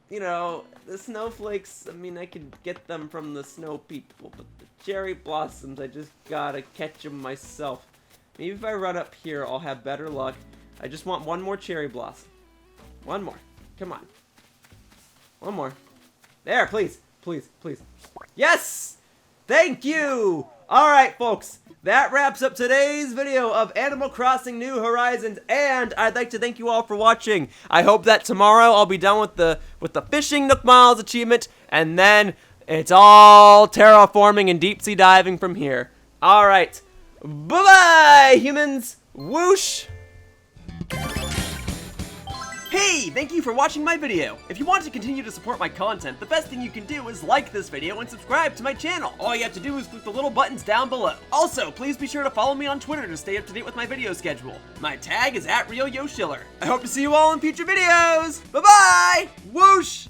you know, the snowflakes, I mean, I could get them from the snow people, but the cherry blossoms, I just gotta catch them myself. Maybe if I run up here, I'll have better luck. I just want one more cherry blossom. One more. Come on. One more. There, please. Please. Yes! Thank you! Alright, folks. That wraps up today's video of Animal Crossing New Horizons, and I'd like to thank you all for watching. I hope that tomorrow I'll be done with the fishing Nook Miles achievement, and then it's all terraforming and deep sea diving from here. Alright. Bye-bye, humans! Whoosh! Hey, thank you for watching my video. If you want to continue to support my content, the best thing you can do is like this video and subscribe to my channel. All you have to do is click the little buttons down below. Also, please be sure to follow me on Twitter to stay up to date with my video schedule. My tag is @RealYoshiller. I hope to see you all in future videos. Bye-bye! Whoosh!